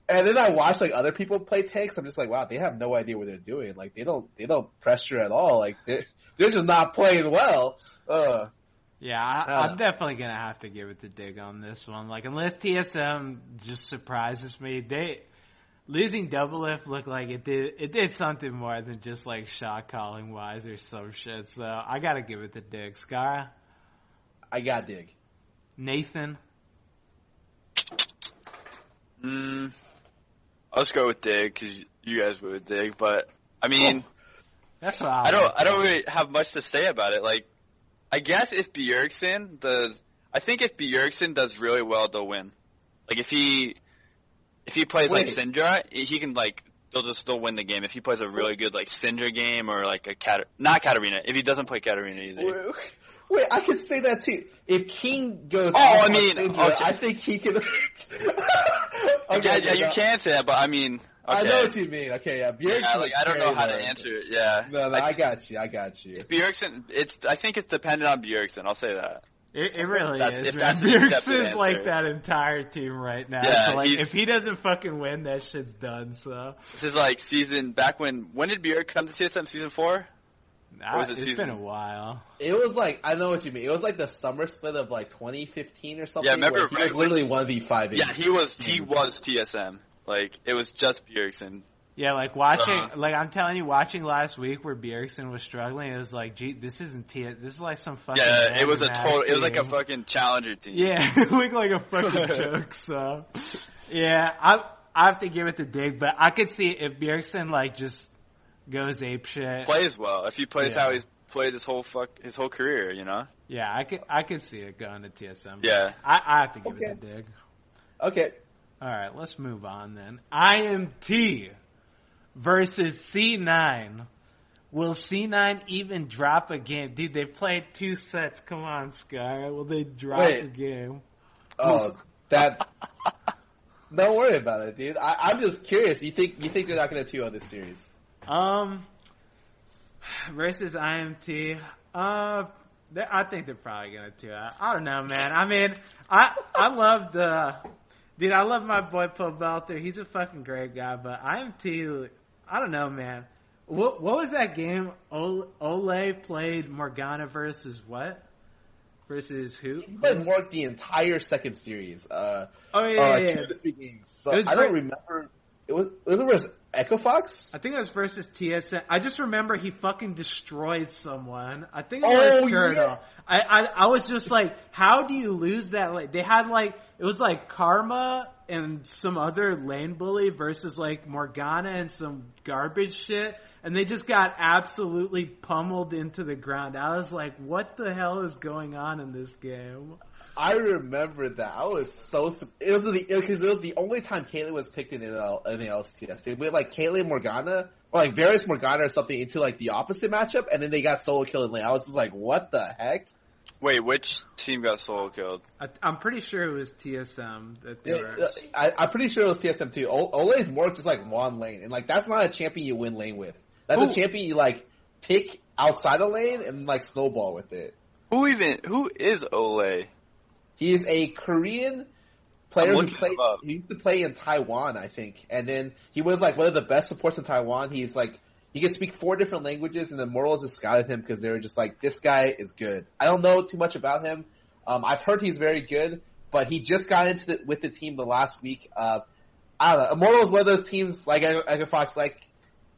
And then I watch like other people play tanks. I'm just like, wow, they have no idea what they're doing. Like, they don't pressure at all. Like, they're just not playing well. Yeah, I'm definitely gonna have to give it to Dig on this one. Like, unless TSM just surprises me, losing Double Lift looked like it did something more than just like shot calling wise or some shit. So I gotta give it to Dig. Skara? I got Dig. Nathan? I'll just go with Dig because you guys went with Dig, but I mean, that's what I don't really have much to say about it. Like, I guess if Bjergsen does really well, they'll win. Like, if he plays like Syndra, he can, like, they'll win the game. If he plays a really good like Syndra game or like not Katarina. If he doesn't play Katarina either. Wait, I could say that too. If King goes, Syndra, okay. I think he can. Okay, yeah, you can say that, but I mean, okay. I know what you mean. Okay, yeah, Bjergsen. Yeah, like, I don't know how to answer it. Yeah, no, like, I got you. If Bjergsen, I think it's dependent on Bjergsen. I'll say that. It really is. Bjergsen's like that entire team right now. Yeah, so, like, if he doesn't fucking win, that shit's done. So this is like when did Bjerg come to TSM? Season 4? It's been a while. It was like, I know what you mean. It was like the summer split of like 2015 or something. Yeah, remember? He was literally 1v5. Yeah, he was TSM. Like, it was just Bjergsen. Yeah, like watching, like I'm telling you, watching last week where Bjergsen was struggling, it was like, gee, this isn't this is like some fucking. Yeah, it was it was like a fucking challenger team. Yeah, it looked like a fucking joke. So, yeah, I have to give it to Dig, but I could see if Bjergsen like just goes apeshit, plays well. If he plays how he's played his whole career, you know. Yeah, I could see it going to TSM. Yeah, I have to give it to Dig. Okay. All right, let's move on then. IMT versus C9. Will C9 even drop a game? Dude, they played 2 sets. Come on, Sky. Will they drop a game? Oh, that. Don't worry about it, dude. I'm just curious. You think they're not going to 2-0 this series? Versus IMT. I think they're probably going to 2-0. I don't know, man. I mean, I love Dude, I love my boy Pobelter. He's a fucking great guy, but IMT, I don't know, man. What was that game? Ole played Morgana versus what? Versus who? He played Morg the entire second series. 2 to 3 games. So I don't remember. it versus Echo Fox? I think it was versus TSM. I just remember he fucking destroyed someone. I think it was Turtle. Yeah. I was just like, how do you lose that? Like, they had like, it was like Karma and some other lane bully versus like Morgana and some garbage shit. And they just got absolutely pummeled into the ground. I was like, what the hell is going on in this game? I remember that. I was so because it was the only time Caitlyn was picked in the LCS. They went like Caitlyn Morgana or like Varus Morgana or something into like the opposite matchup, and then they got solo killed in lane. I was just like, what the heck? Wait, which team got solo killed? I'm pretty sure it was TSM that they were. I'm pretty sure it was TSM too. Ole is more just like one lane, and like that's not a champion you win lane with. That's a champion you like pick outside the lane and like snowball with it. Who is Ole? He is a Korean player who used to play in Taiwan, I think. And then he was like one of the best supports in Taiwan. He's like, he can speak 4 different languages, and the Immortals just scouted him because they were just like, this guy is good. I don't know too much about him. I've heard he's very good, but he just got into with the team the last week. I don't know. Immortals one of those teams like Echo Fox, like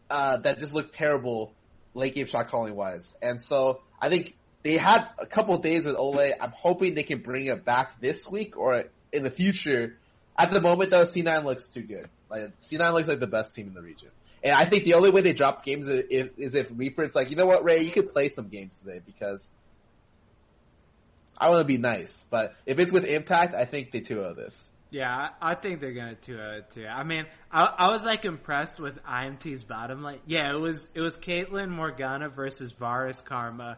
that just look terrible late game shot calling wise. And so I think they had a couple of days with Ole. I'm hoping they can bring it back this week or in the future. At the moment, though, C9 looks too good. Like C9 looks like the best team in the region. And I think the only way they drop games is if Reaper's like, you know what, Ray, you could play some games today because I want to be nice. But if it's with Impact, I think they 2-0 this. Yeah, I think they're gonna 2-0 it too. I mean, I was like impressed with IMT's bottom lane. Yeah, it was Caitlyn Morgana versus Varus Karma.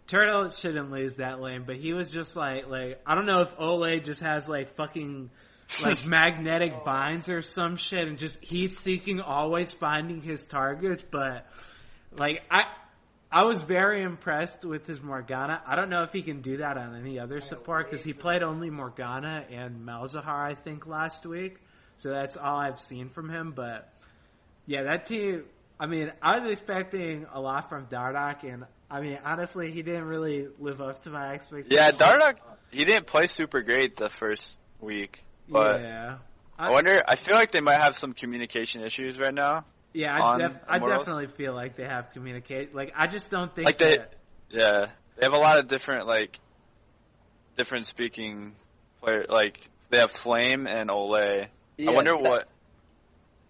Turtle shouldn't lose that lane, but he was just like I don't know if Ole just has like fucking like magnetic binds or some shit and just heat seeking, always finding his targets. But like I was very impressed with his Morgana. I don't know if he can do that on any other support because he played only Morgana and Malzahar, I think, last week. So that's all I've seen from him. But yeah, that team. I mean, I was expecting a lot from Dardoch, and I mean, honestly, he didn't really live up to my expectations. Yeah, Dardoch, he didn't play super great the first week, but yeah. I feel like they might have some communication issues right now. Yeah, I definitely feel like they have communicate. Like, I just don't think they have a lot of different speaking players. Like, they have Flame and Ole. Yeah, I wonder what.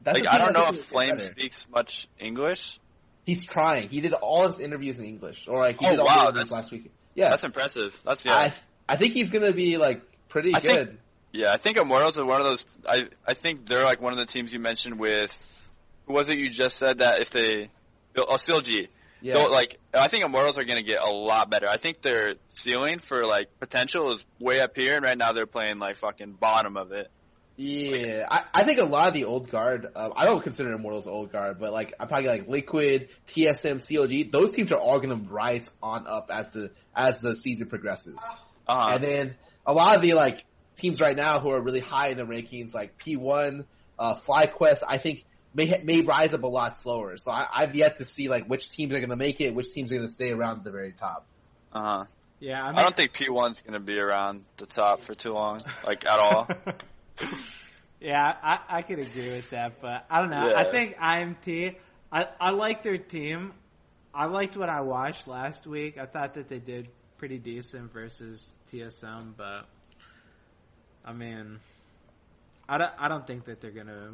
Like, I don't know if Flame speaks much English. He's trying. He did all his interviews in English, or like he did all the interviews last week. Yeah, that's impressive. I think he's gonna be like pretty good. I think Immortals are one of those. I think they're like one of the teams you mentioned with. Who was it you just said that if they? CLG. Yeah. I think Immortals are gonna get a lot better. I think their ceiling for like potential is way up here, and right now they're playing like fucking bottom of it. Yeah, I think a lot of the old guard, I don't consider Immortals old guard, but like I'm talking like Liquid, TSM, COG, those teams are all going to rise on up as the season progresses. And then a lot of the like teams right now who are really high in the rankings, like P1, FlyQuest, I think may rise up a lot slower. So I've yet to see like which teams are going to make it, which teams are going to stay around the very top. Yeah, I don't think P1's going to be around the top for too long, like at all. Yeah, I could agree with that, but I don't know. Yeah. I think IMT, I like their team. I liked what I watched last week. I thought that they did pretty decent versus TSM, but I mean, I don't think that they're gonna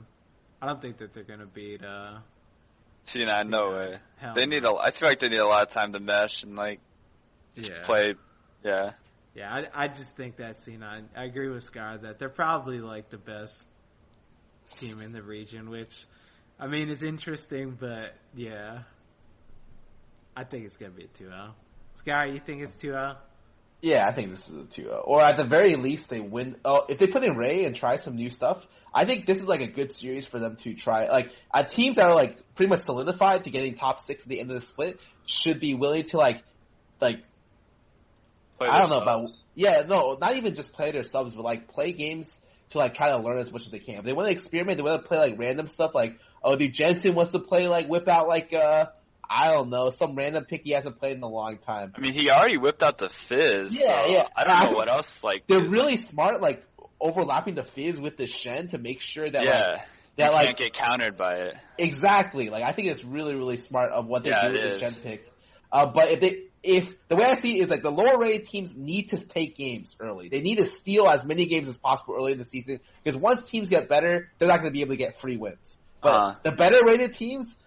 beat C9. No way. They need I feel like they need a lot of time to mesh and like just play. Yeah. Yeah, I just think that C9. I agree with Scar that they're probably like the best team in the region, which, I mean, is interesting, but yeah. I think it's going to be a 2-0. Scar, you think it's 2-0? Yeah, I think this is a 2-0. Or at the very least, they win. Oh, if they put in Ray and try some new stuff, I think this is like a good series for them to try. Like, teams that are like pretty much solidified to getting top 6 at the end of the split should be willing to like I don't know about not even just play their subs, but like play games to like try to learn as much as they can. If they want to experiment, they want to play like random stuff like, oh, dude, Jensen wants to play like whip out like I don't know, some random pick he hasn't played in a long time. I mean, he already whipped out the Fizz. Yeah, yeah. I don't know what else like they're really smart, like overlapping the Fizz with the Shen to make sure that that you like can't get countered by it. exactly. Like I think it's really really smart of what they do with this it gen is. pick. But if the way I see it is like the lower rated teams need to take games early. They need to steal as many games as possible early in the season because once teams get better, they're not going to be able to get free wins. But the better rated teams,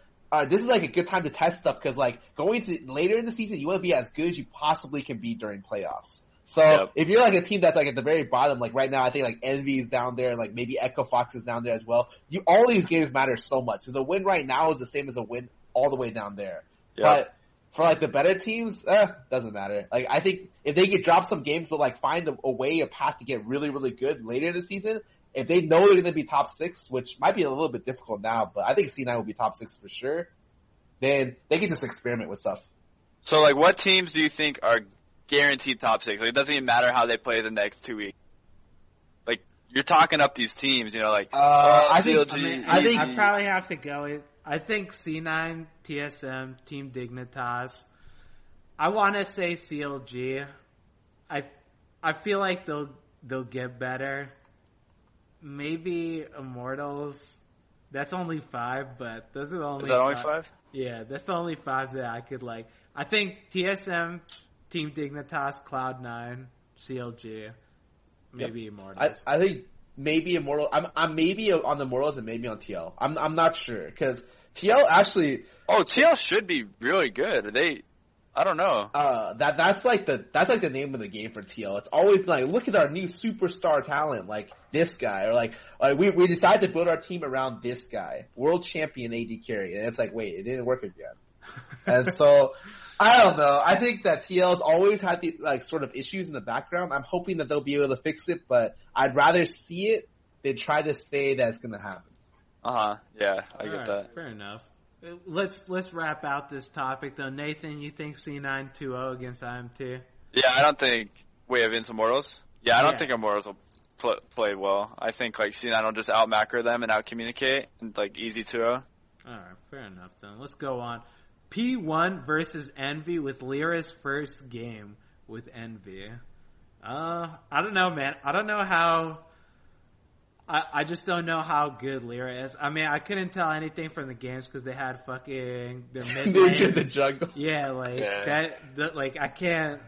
this is like a good time to test stuff because like going to later in the season, you want to be as good as you possibly can be during playoffs. So if you're like a team that's like at the very bottom, like right now, I think like Envy is down there, like maybe Echo Fox is down there as well. All these games matter so much because a win right now is the same as a win all the way down there. Yep. But for like the better teams, doesn't matter. Like I think if they could drop some games but like find a way, a path to get really, really good later in the season, if they know they're going to be top 6, which might be a little bit difficult now, but I think C9 will be top 6 for sure, then they can just experiment with stuff. So like what teams do you think are guaranteed top 6? Like it doesn't even matter how they play the next 2 weeks. Like you're talking up these teams, you know, like I I think I probably have to go with. I think C9, TSM, Team Dignitas. I want to say CLG. I feel like they'll get better. Maybe Immortals. That's only 5, but those are the only. Is that only 5? Yeah, that's the only 5 that I could like. I think TSM, Team Dignitas, Cloud9, CLG, maybe Immortals. I think maybe Immortal. I'm maybe on the Immortals and maybe on TL. I'm not sure because TL actually. Oh, TL should be really good. I don't know. That's like the name of the game for TL. It's always been like, look at our new superstar talent, like this guy, or like we decided to build our team around this guy, world champion AD carry, and it's like, wait, it didn't work again. And so I don't know. I think that TL's always had the like sort of issues in the background. I'm hoping that they'll be able to fix it, but I'd rather see it than try to say that it's going to happen. Yeah, I get that. Fair enough. Let's wrap out this topic though. Nathan, you think C9 2-0 against IMT? Yeah, I don't think. Wait, against Immortals? Yeah, I don't think Immortals will play well. I think like C9 will just out macro them and out communicate and like easy 2-0. All right, fair enough then. Let's go on. P1 versus Envy with Lyra's first game with Envy. I don't know, man. I don't know how. I just don't know how good Lyra is. I mean, I couldn't tell anything from the games because they had fucking their mid lane. the jungle. Yeah, like that. Like I can't.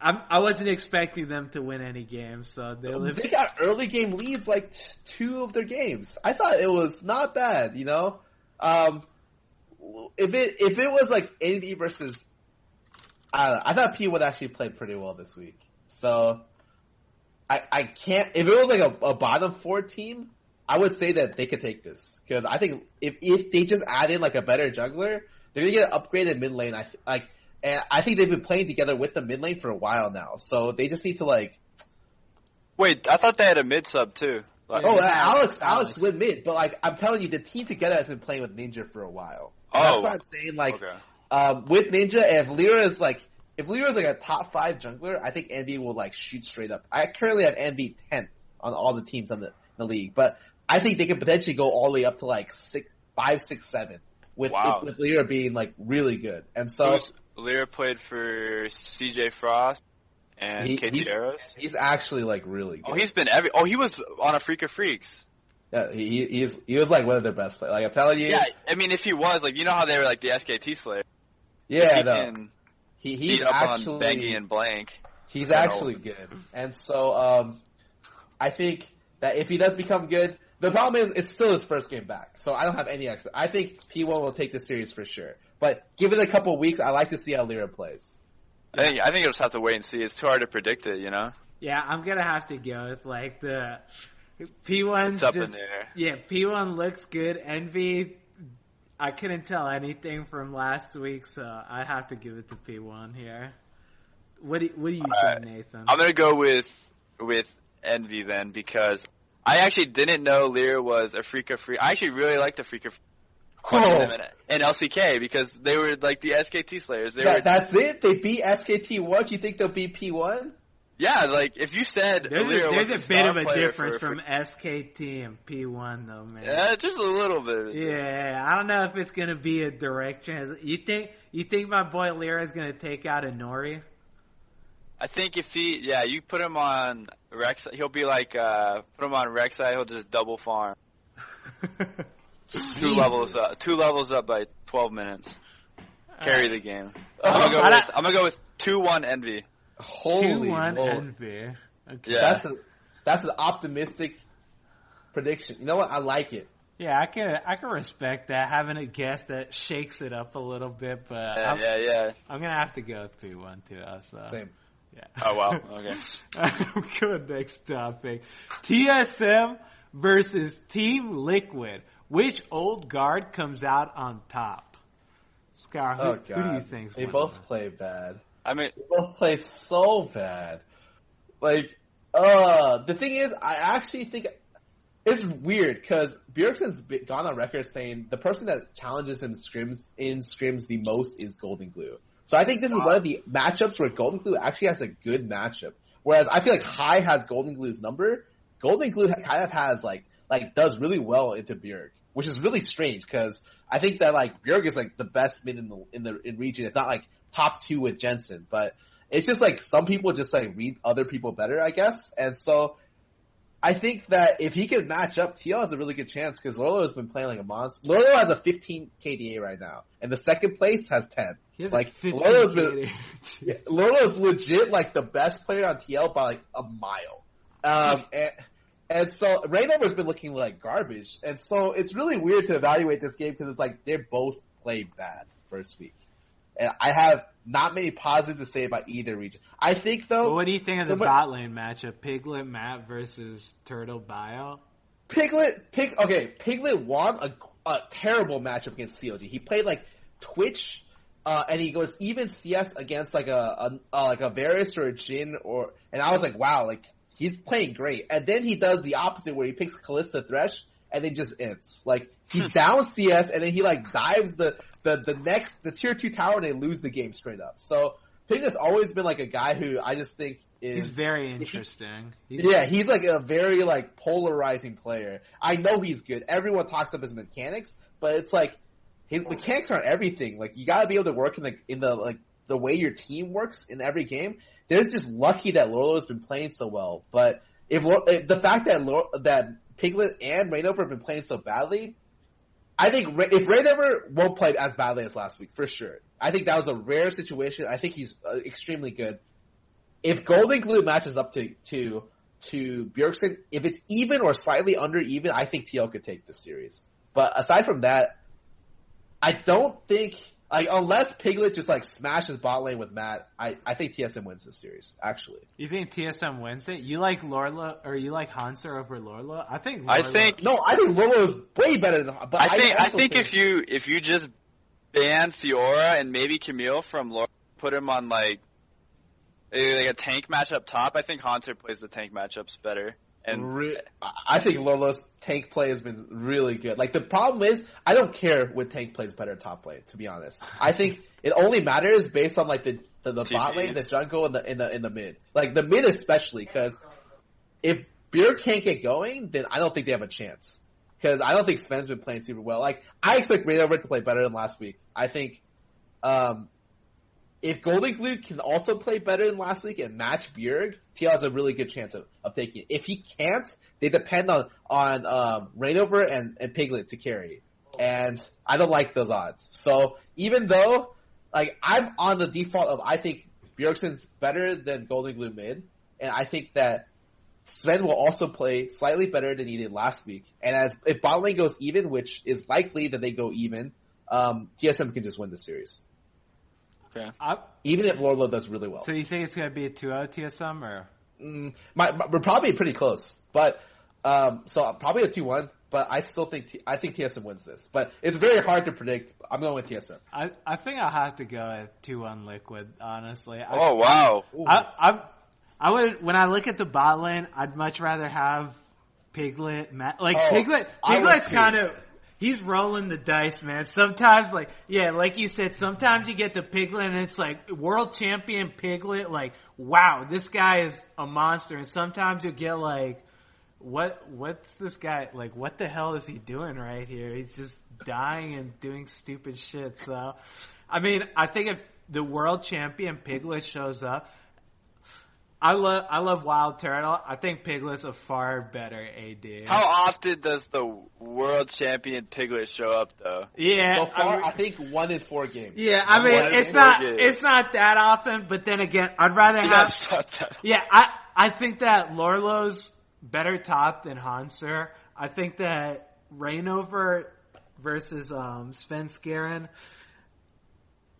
I wasn't expecting them to win any games, so they got early game leads like 2 of their games. I thought it was not bad, you know. If it was like Envy versus, I don't know. I thought P would actually play pretty well this week. So I can't. If it was like a bottom 4 team, I would say that they could take this because I think if they just add in like a better jungler, they're gonna get an upgraded mid lane. And I think they've been playing together with the mid lane for a while now, so they just need to like. Wait, I thought they had a mid sub too. Like, Alex went mid, but like I'm telling you, the team together has been playing with Ninja for a while. That's what I'm saying. Like, with Ninja, if Lyra's like a top 5 jungler, I think Envy will like shoot straight up. I currently have Envy 10th on all the teams in the league, but I think they could potentially go all the way up to like 5, 6, 7 with Lyra being like really good. And so Lyra played for CJ Frost and KT Arrows. He's actually like really good. Oh, he's been he was on a Freak of Freaks. Yeah, he was like one of their best players. Like I'm telling you. Yeah, I mean, if he was like, you know how they were like the SKT Slayer. Yeah, no. He's up actually on Bengi and Blank. He's actually good, and so I think that if he does become good, the problem is it's still his first game back. So I don't have any expect. I think P1 will take this series for sure. But give it a couple of weeks. I like to see how Lyra plays. I think you'll just have to wait and see. It's too hard to predict it, you know. Yeah, I'm gonna have to go with like the P1's up in there. Yeah, P1 looks good. Envy, I couldn't tell anything from last week, so I have to give it to P1 here. What do you think, Nathan? I'm gonna go with Envy then because I actually didn't know Lyra was a Freak of Freak. I actually really liked the Freak of in LCK because they were like the SKT Slayers. That's it? They beat SKT once? You think they'll beat P1? Yeah, like if you said there's a bit of a difference from SKT and P1 though, man. Yeah, just a little bit. Yeah, I don't know if it's gonna be a direction. You think my boy Lyra is gonna take out a Nori? I think if you put him on Rex, he'll be like put him on Rek'Sai, he'll just double farm. Two levels up by 12 minutes. Carry the game. Oh, I'm gonna go with 2-1 Envy. Holy 2-1 moly. Envy. Okay. Yeah. That's an optimistic prediction. You know what? I like it. Yeah, I can respect that, having a guess that shakes it up a little bit, but Yeah. I'm gonna have to go 3-1 too. So. Same. Yeah. Oh wow. Okay. I'm going next topic. TSM versus Team Liquid. Which old guard comes out on top? Scar, who do you think's They winning both this? play bad. I mean, They both play so bad. The thing is, I actually think it's weird because Bjergsen's gone on record saying the person that challenges him scrims the most is Golden Glue. So I think this is one of the matchups where Golden Glue actually has a good matchup. Whereas I feel like High has Golden Glue's number. Golden Glue kind of has does really well into Bjerg, which is really strange because I think that Bjerg is the best mid in region. It's not top 2 with Jensen, but it's just some people just read other people better, I guess. And so I think that if he can match up, TL has a really good chance because Lolo has been playing like a monster. Lolo has a 15 KDA right now, and the second place has 10. He has Lolo's legit the best player on TL by a mile. And so Rainover's been looking like garbage, and so it's really weird to evaluate this game because it's they both played bad first week. And I have not many positives to say about either region. I think though. But what do you think of the bot lane matchup? Piglet Matt versus Turtle Bio? Piglet won a terrible matchup against COG. He played Twitch, and he goes even CS against a Varus or a Jhin and I was wow, he's playing great. And then he does the opposite where he picks Kalista Thresh and then just ends. He down CS and then he dives the tier 2 tower and they lose the game straight up. So Piglet's always been a guy who I just think is he's very interesting. He's a very polarizing player. I know he's good. Everyone talks up his mechanics, but it's his mechanics aren't everything. You gotta be able to work in the way your team works in every game. They're just lucky that Lolo's been playing so well. But if the fact that Piglet and Rainover have been playing so badly, I think if Rainover won't play as badly as last week, for sure. I think that was a rare situation. I think he's extremely good. If Golden Glue matches up to Bjergsen, if it's even or slightly under even, I think TL could take this series. But aside from that, I don't think unless Piglet just smashes bot lane with Matt, I think TSM wins this series. Actually, you think TSM wins it? You like Lorla or you like Hanser over Lorla? I think Lorla is way better than. But I think if you just ban Fiora and maybe Camille from Lorla, put him on a tank match up top, I think Hanser plays the tank matchups better. And I think Lorla's tank play has been really good. The problem is, I don't care what tank plays better top lane, to be honest. I think it only matters based on the bot lane, the jungle, and the mid. The mid especially, because if Bjerg can't get going, then I don't think they have a chance. Because I don't think Sven's been playing super well. I expect Rainover to play better than last week. I think, if Golden Glue can also play better than last week and match Bjerg, TL has a really good chance of taking it. If he can't, they depend on Rainover and Piglet to carry. And I don't like those odds. So even though, I'm on the default of I think Bjergsen's better than Golden Glue mid, and I think that Sven will also play slightly better than he did last week. And if bot lane goes even, which is likely that they go even, TSM can just win the series. Okay. Even if Lorlo does really well. So you think it's going to be a 2-0 TSM or? We're probably pretty close, but so probably a 2-1. But I still think TSM wins this. But it's very hard to predict. I'm going with TSM. I think I'll have to go with 2-1 Liquid. Honestly. Oh wow. I would when I look at the bot lane, I'd much rather have Piglet. Piglet's kind of. He's rolling the dice, man. Sometimes, like you said, sometimes you get the Piglet and it's world champion Piglet, wow, this guy is a monster. And sometimes you get what's this guy, what the hell is he doing right here? He's just dying and doing stupid shit. So, I mean, I think if the world champion Piglet shows up, I love Wild Turtle. I think Piglet's a far better AD. How often does the world champion Piglet show up though? Yeah, So far, I think 1 in 4 games. Yeah, I mean it's not that often, but then again, I'd rather have. Yeah, I think that Lorlo's better top than Hanser. I think that Reignover versus Svenskeren.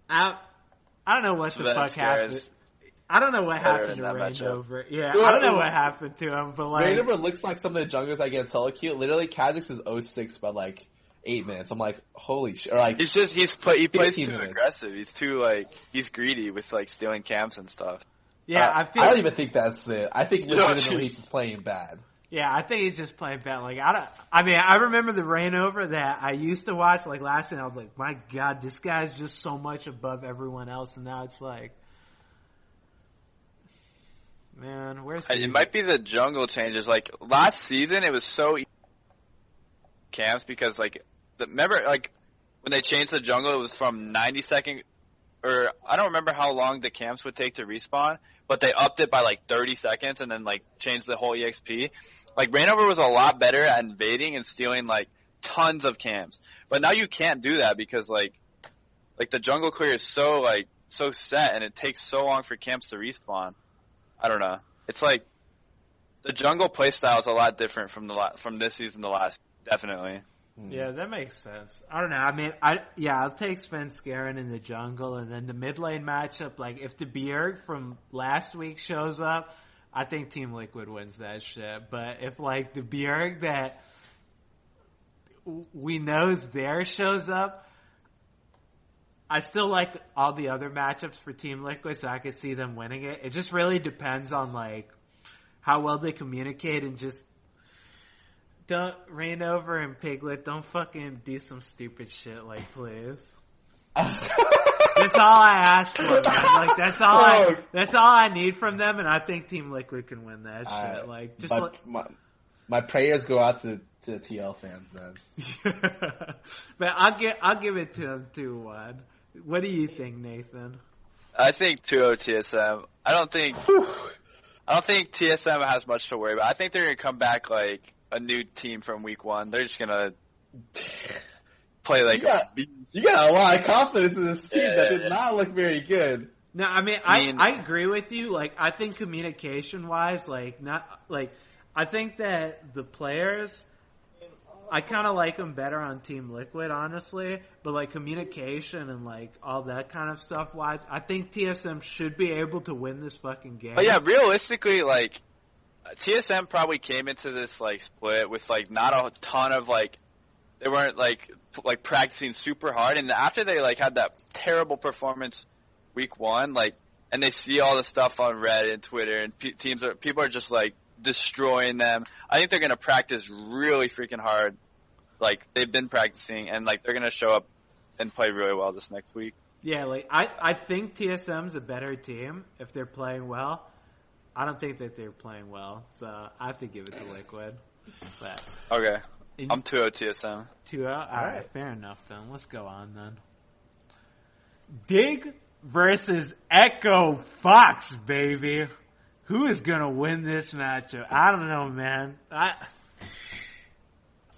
I don't know what the fuck happened. I don't know what happened to Reignover. Yeah, I don't know what happened to him, but like Reignover looks like some of the junglers I get solo queue. Literally, Kha'Zix is 0-6 by like 8 minutes. I'm like, holy shit! Or like, he plays too aggressive. He's too he's greedy with like stealing camps and stuff. Yeah, I don't even think that's it. I think legitimately he's just playing bad. Yeah, I think he's just playing bad. Like I remember the Reignover that I used to watch like last night. I was like, my god, this guy's just so much above everyone else, and now it's like. Man, where's it? Might be the jungle changes. Like last season, it was so easy camps because remember like when they changed the jungle, it was from 90-second or I don't remember how long the camps would take to respawn, but they upped it by like 30 seconds and then like changed the whole EXP. Like Reignover was a lot better at invading and stealing like tons of camps, but now you can't do that because like the jungle clear is so set and it takes so long for camps to respawn. I don't know. It's like the jungle playstyle is a lot different from this season to last. Definitely. Yeah, that makes sense. I don't know. I mean, I'll take Svenskeren in the jungle, and then the mid lane matchup. Like, if the Bjerg from last week shows up, I think Team Liquid wins that shit. But if like the Bjerg that we know's there shows up. I still like all the other matchups for Team Liquid, so I could see them winning it. It just really depends on like how well they communicate and just don't Reignover and Piglet. Don't fucking do some stupid shit, like please. That's all I ask for, man. Like that's all I need from them, and I think Team Liquid can win that shit. Like just my prayers go out to the TL fans then. But I'll give it to them 2-1. What do you think, Nathan? I think 2-0 TSM. I don't think TSM has much to worry about. I think they're gonna come back like a new team from week 1. They're just gonna play like you got a lot of confidence in this team that did not look very good. No, I mean I agree with you. Like I think communication wise, I think that the players. I kind of like them better on Team Liquid, honestly. But, like, communication and, like, all that kind of stuff-wise, I think TSM should be able to win this fucking game. But, yeah, realistically, like, TSM probably came into this, like, split with, like, not a ton of, like, they weren't, like practicing super hard. And after they, like, had that terrible performance week 1, like, and they see all the stuff on Reddit and Twitter, and people are just, like, destroying them. I think they're going to practice really freaking hard. Like, they've been practicing, and, like, they're going to show up and play really well this next week. Yeah, like, I think TSM's a better team if they're playing well. I don't think that they're playing well, so I have to give it to Liquid. But okay. I'm 2-0 TSM. 2-0? Alright, fair enough then. Let's go on then. Dig versus Echo Fox, baby. Who is going to win this matchup? I don't know, man.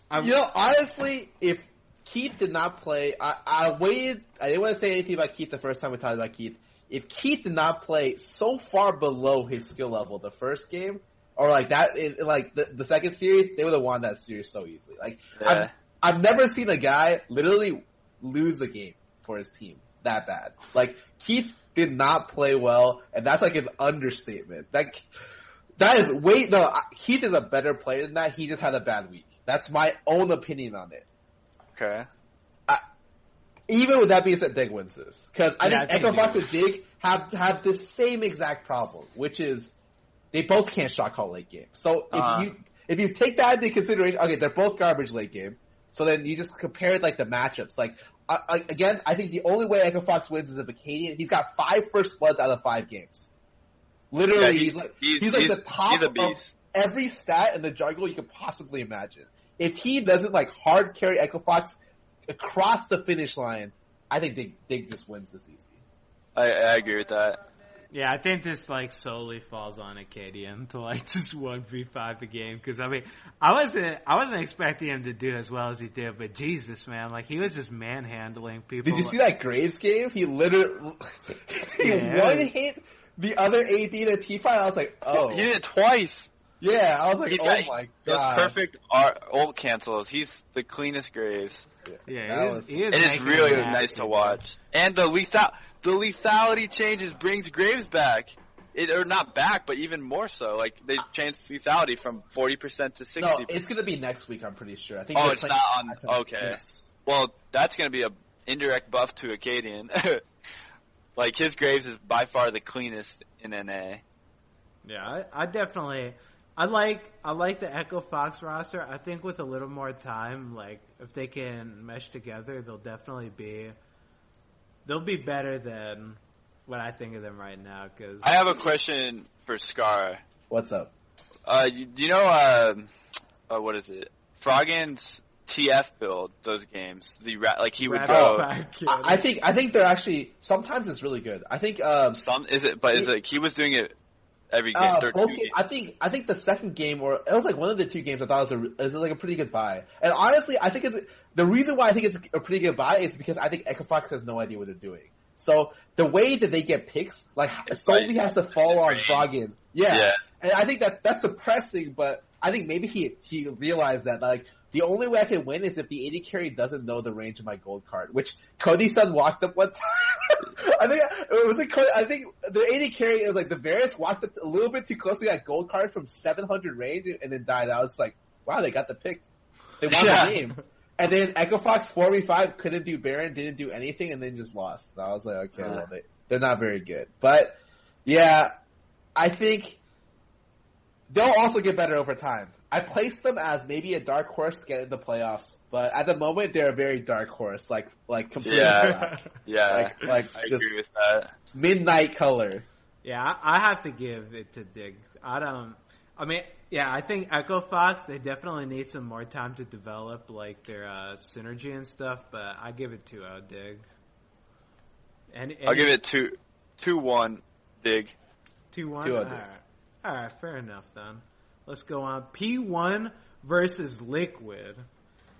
Honestly, if Keith did not play, I waited. I didn't want to say anything about Keith the first time we talked about Keith. If Keith did not play so far below his skill level the first game, or like that, like the second series, they would have won that series so easily. Like, yeah. I've never seen a guy literally lose the game for his team that bad. Like, Keith did not play well, and that's like an understatement. Keith is a better player than that. He just had a bad week. That's my own opinion on it. Okay. Even with that being said, Dig wins this. Because I think Echo Fox and Dig have the same exact problem, which is they both can't shot call late game. So if you take that into consideration, okay, they're both garbage late game. So then you just compare like the matchups. Like, again, I think the only way Echo Fox wins is if Acadian. He's got 5 first bloods out of 5 games. Literally, he's like the top of every stat in the jungle you could possibly imagine. If he doesn't like hard carry Echo Fox across the finish line, I think Dig just wins this easy. I agree with that. Yeah, I think this like solely falls on Acadian to like just 1v5 the game because I mean I wasn't expecting him to do as well as he did, but Jesus man, like he was just manhandling people. Did you see that Graves game? He literally one hit the other AD in a T5. I was like, oh, he did it twice. Yeah, I was like, my god, those perfect ult cancels. He's the cleanest Graves. Yeah, it is really nice to watch, and the lethality changes brings Graves back. Or not back, but even more so. Like, they changed lethality from 40% to 60%. No, it's going to be next week, I'm pretty sure. I think it's not on... Okay. Yes. Well, that's going to be an indirect buff to Acadian. Like, his Graves is by far the cleanest in NA. Yeah, I definitely... I like the Echo Fox roster. I think with a little more time, like, if they can mesh together, they'll be better than what I think of them right now. Cause I have a question for Scar. What's up? Do you know what is it? Froggen's TF build those games. He would go. I think they're actually sometimes it's really good. I think he was doing it every game. I think the second game or it was like one of the two games I thought was like a pretty good buy. And honestly, I think the reason why I think it's a pretty good buy is because I think Echo Fox has no idea what they're doing. So the way that they get picks, like, solely has to fall on Froggen. Yeah. And I think that's depressing, but I think maybe he realized that, like, the only way I can win is if the AD carry doesn't know the range of my gold card, which Cody's son walked up one time. I think the AD carry is like the Varus walked up a little bit too close to that gold card from 700 range and then died. I was like, wow, they got the pick. They won the game. And then Echo Fox 4v5 couldn't do Baron, didn't do anything, and then just lost. And I was like, okay, well, they're not very good. But, yeah, I think they'll also get better over time. I placed them as maybe a dark horse to get into the playoffs, but at the moment they're a very dark horse, like completely black. Yeah, I agree with that. Midnight color. Yeah, I have to give it to Dig. I think Echo Fox, they definitely need some more time to develop, like, their synergy and stuff, but I give it to Dig. And I'll give it 2-1 Dig. 2-1? Alright, fair enough then. Let's go on. P1 versus Liquid.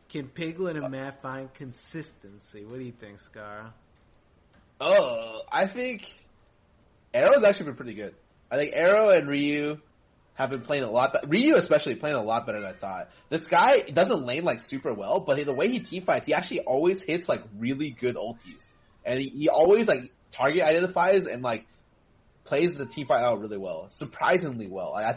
Can Piglet and Matt find consistency? What do you think, Scar? I think Arrow's actually been pretty good. I think Arrow and Ryu have been playing a lot better. Ryu especially playing a lot better than I thought. This guy doesn't lane like super well, but the way he team fights, he actually always hits like really good ultis. And he always like target identifies and like plays the team fight out really well. Surprisingly well. I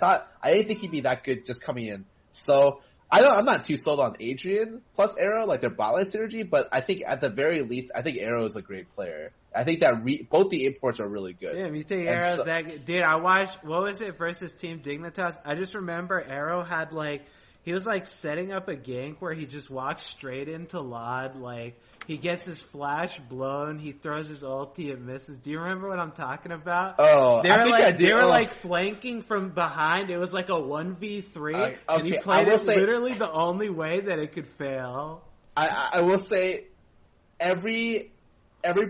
didn't think he'd be that good just coming in. So I'm not too sold on Adrian plus Arrow, like their bot lane synergy, but I think at the very least, I think Arrow is a great player. I think that both the imports are really good. Yeah, you think Arrow's that good? Dude, I watched, what was it, versus Team Dignitas? I just remember Arrow had like, he was like setting up a gank where he just walks straight into Lod, like, he gets his flash blown, he throws his ulti, and misses. Do you remember what I'm talking about? Oh, They were like flanking from behind. It was like a 1v3, and he played it literally the only way that it could fail. I will say, every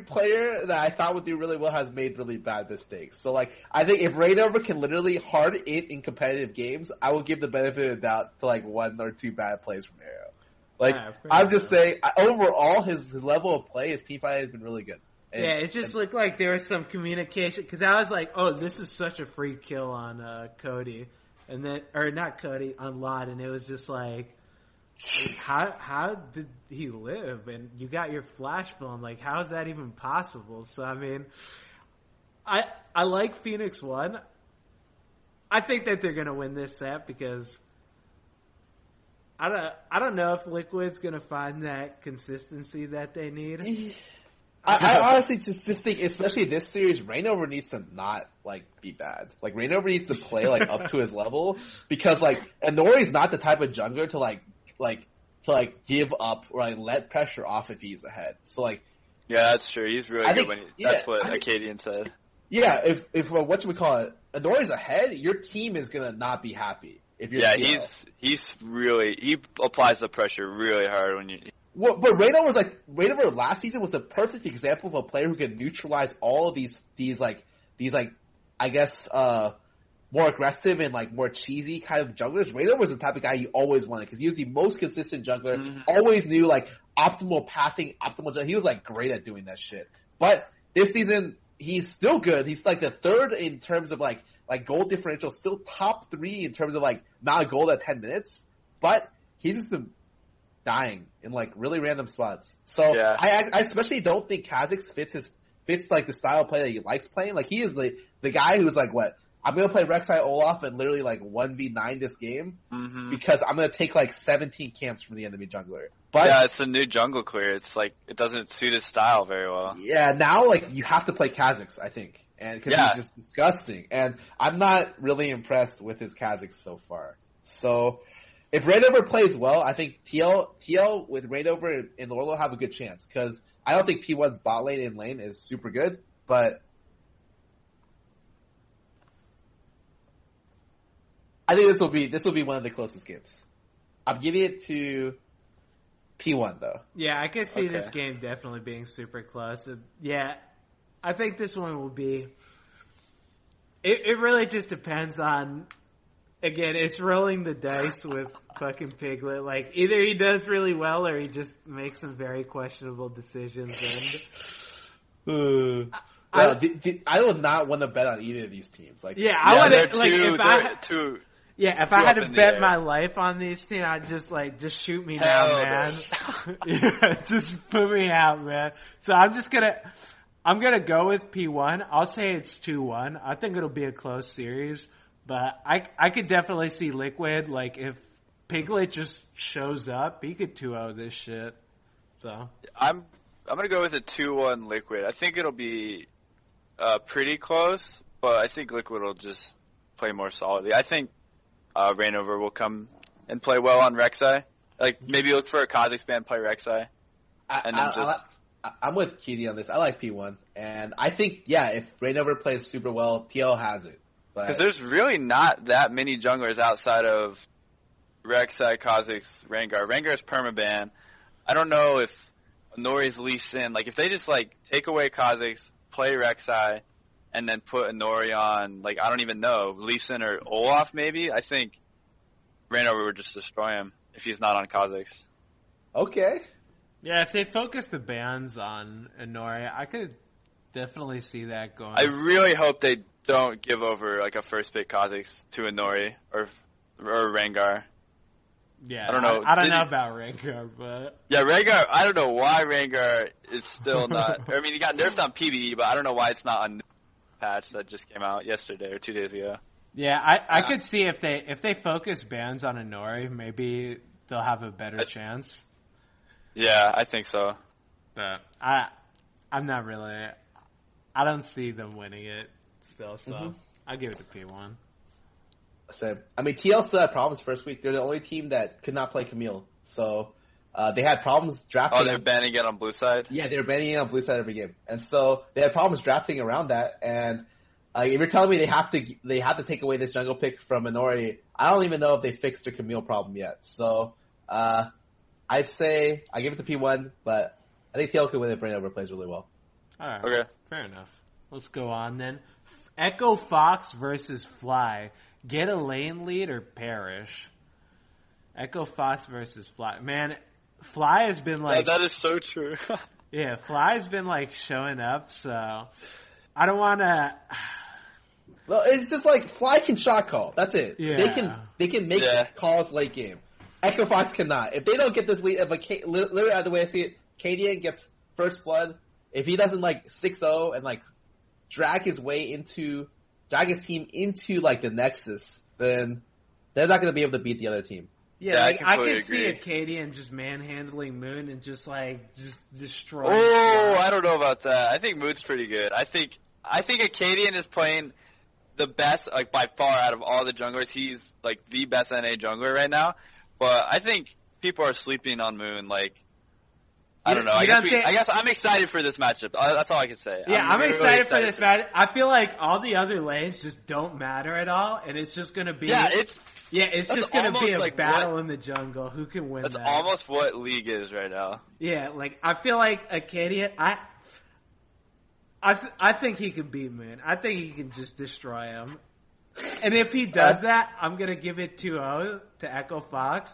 player that I thought would do really well has made really bad mistakes. So, like, I think if Raidover can literally hard it in competitive games, I will give the benefit of the doubt to, like, one or two bad plays from Arrow. Like, I'm just saying, overall, his level of play, his team fight has been really good. It just looked like there was some communication, because I was like, oh, this is such a free kill on Cody. And then, or not Cody, on Lod, and it was just like, how did he live? And you got your flash film. Like, how is that even possible? So, I mean, I like Phoenix 1. I think that they're going to win this set because I don't know if Liquid's going to find that consistency that they need. I honestly just think, especially this series, Reignover needs to not, like, be bad. Like, Reignover needs to play, like, up to his level because, like, Anori's not the type of jungler to give up or like let pressure off if he's ahead. So like, yeah, that's true. He's really good that's what Acadian said. Yeah, if what you would call it, Anori's ahead, your team is gonna not be happy if you're. Yeah, he's really he applies the pressure really hard when you. Well, but Reignover last season was the perfect example of a player who can neutralize all of these I guess, more aggressive and like more cheesy kind of junglers, Raider was the type of guy you always wanted because he was the most consistent jungler, always knew like optimal pathing, optimal jungler. He was like great at doing that shit. But this season, he's still good. He's like the third in terms of like gold differential, still top 3 in terms of like amount of gold at 10 minutes. But he's just been dying in like really random spots. So yeah. I especially don't think Kha'Zix fits like the style of play that he likes playing. Like he is the guy who's like, what? I'm gonna play Rek'Sai Olaf and literally like 1v9 this game because I'm gonna take like 17 camps from the enemy jungler. But yeah, it's a new jungle clear. It's like it doesn't suit his style very well. Yeah, now like you have to play Kha'Zix, I think, and because he's just disgusting. And I'm not really impressed with his Kha'Zix so far. So if Raidover plays well, I think TL with Raidover and Lorlo have a good chance because I don't think P1's bot lane and lane is super good, but I think this will be one of the closest games. I'm giving it to P1 though. Yeah, I can see this game definitely being super close. Yeah, I think this one will be. It really just depends on. Again, it's rolling the dice with fucking Piglet. Like either he does really well or he just makes some very questionable decisions. And I would not want to bet on either of these teams. Like I would like if I had to bet my life on these teams, I'd just shoot me now, man. Just put me out, man. So I'm gonna go with P1. I'll say it's 2-1. I think it'll be a close series, but I could definitely see Liquid, like if Piglet just shows up, he could 2-0 this shit. So I'm gonna go with a 2-1 Liquid. I think it'll be pretty close, but I think Liquid will just play more solidly. I think Reignover will come and play well on Rek'Sai. Like maybe look for a Kha'Zix ban, play Rek'Sai, and then I'm with Kitty on this. I like P1, and I think if Reignover plays super well, TL has it. Because there's really not that many junglers outside of Rek'Sai, Kha'Zix, Rengar. Rengar's permaban. I don't know if Honori's Lee Sin. Like if they just like take away Kha'Zix, play Rek'Sai, and then put Honori on, like, I don't even know, Lee Sin or Olaf maybe, I think Reignover would just destroy him if he's not on Kha'Zix. Okay. Yeah, if they focus the bans on Honori, I could definitely see that going. I really hope they don't give over, like, a first pick Kha'Zix to Honori or Rengar. Yeah, I don't know. I don't know about Rengar, but yeah, Rengar. I don't know why Rengar is still not. I mean, he got nerfed on PvE, but I don't know why it's not on patch that just came out yesterday or 2 days ago. Yeah, I could see if they focus bans on Honori, maybe they'll have a better chance. Yeah, I think so. But I'm not really. I don't see them winning it still, so I'll give it to P1. So, I mean, TL still had problems first week. They're the only team that could not play Camille. So, they had problems drafting. Oh, they're banning it on blue side? Yeah, they're banning it on blue side every game. And so, they had problems drafting around that. And if you're telling me they have to take away this jungle pick from Minori, I don't even know if they fixed their Camille problem yet. So, I'd say I give it to P1, but I think TL could win if Reignover plays really well. All right. Okay. Fair enough. Let's go on then. Echo Fox versus Fly. Get a lane lead or perish. Echo Fox versus Fly. Man, Fly has been like... Yeah, that is so true. Yeah, Fly has been like showing up, so I don't want to... Well, it's just like Fly can shot call. That's it. Yeah. They can make calls late game. Echo Fox cannot. If they don't get this lead, literally the way I see it, Cadian gets first blood. If he doesn't like 6-0 and like drag his team into like the Nexus, then they're not going to be able to beat the other team. Yeah, like, I can see Acadian just manhandling Moon and just destroying. Oh, I don't know about that. I think Moon's pretty good. I think Acadian is playing the best, like by far out of all the junglers. He's like the best NA jungler right now. But I think people are sleeping on Moon. Like, I don't know. I guess I'm excited for this matchup. That's all I can say. Yeah, I'm really excited for this match. I feel like all the other lanes just don't matter at all, and it's just going to be it's just going to be a battle in the jungle. Who can win? That's almost what League is right now. Yeah, like I feel like Acadia. I think he can beat Moon. I think he can just destroy him. And if he does that, I'm gonna give it 2-0 to Echo Fox.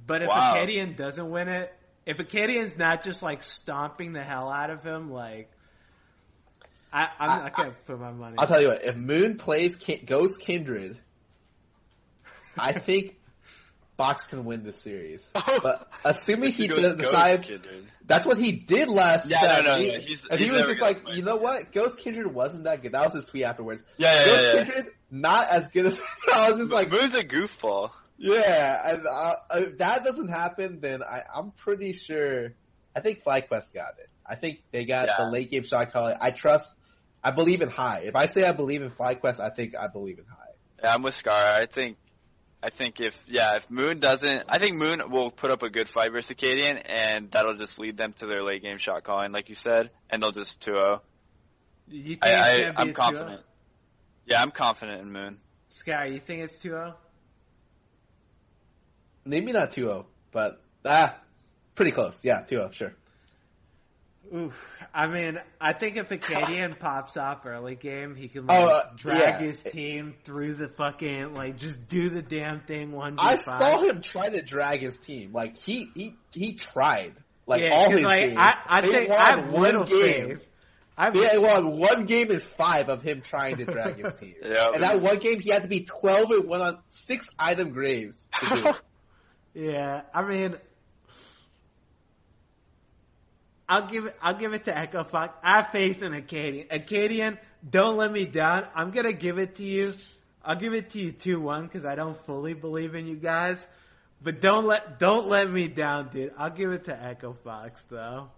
But if Acadian doesn't win it, if Acadian's not just like stomping the hell out of him, like I'm not gonna put my money. I'll tell you what. If Moon plays Ghost Kindred, I think Fox can win this series. But assuming he decides, that's what he did last time. No. And he was just like, you know what? Ghost Kindred wasn't that good. That was his tweet afterwards. Ghost Kindred, not as good as... I was just like... Moon's a goofball. Yeah, and if that doesn't happen, then I'm pretty sure... I think FlyQuest got it. I think they got the late game shot calling. I believe in high. If I say I believe in FlyQuest, I think I believe in high. Yeah, I'm with Scar. I think if Moon doesn't, I think Moon will put up a good fight versus Acadian, and that'll just lead them to their late game shot calling, like you said, and they'll just 2-0. You think it's gonna be I'm confident. 2-0? Yeah, I'm confident in Moon. Sky, you think it's 2-0? Maybe not 2-0, but pretty close. Yeah, 2-0, sure. Oof. I mean, I think if Acadian pops off early game, he can drag his team through the fucking just do the damn thing 1v5. I saw him try to drag his team. Like he tried. All his games. I think I have little faith. He won one game in 5 of him trying to drag his team. And that one game he had to be 12-1 on 6 item graves to do it. Yeah, I mean, I'll give it to Echo Fox. I have faith in Acadian. Acadian, don't let me down. I'm gonna give it to you. I'll give it to you 2-1 because I don't fully believe in you guys. But don't let me down, dude. I'll give it to Echo Fox though.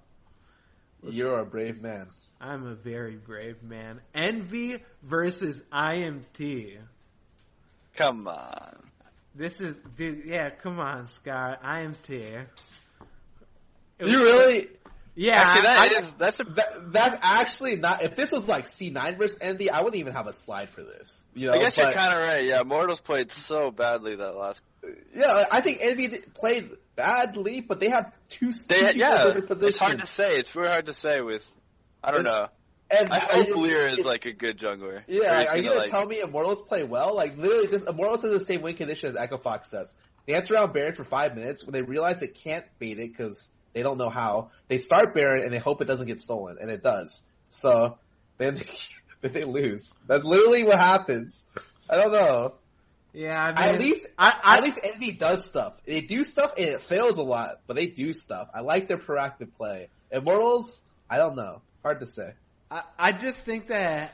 You're a brave man. I'm a very brave man. Envy versus IMT. Come on. This is, dude. Yeah, come on, Scott. IMT. You really? Yeah, actually, that's actually not. If this was like C9 versus Envy, I wouldn't even have a slide for this. I guess you're kind of right. Yeah, Mortals played so badly that last. Yeah, I think Envy played badly, but they have two different positions. It's hard to say. It's very hard to say. I don't know. And I hope Lear is like a good jungler. Yeah, are you gonna tell me Immortals play well? Like literally, Immortals is the same win condition as Echo Fox does. They answer around Baron for 5 minutes. When they realize they can't bait it because they don't know how, they start Baron and they hope it doesn't get stolen, and it does. So then they lose. That's literally what happens. I don't know. Yeah, I mean, at least Envy does stuff. They do stuff and it fails a lot, but they do stuff. I like their proactive play. Immortals, I don't know. Hard to say. I just think that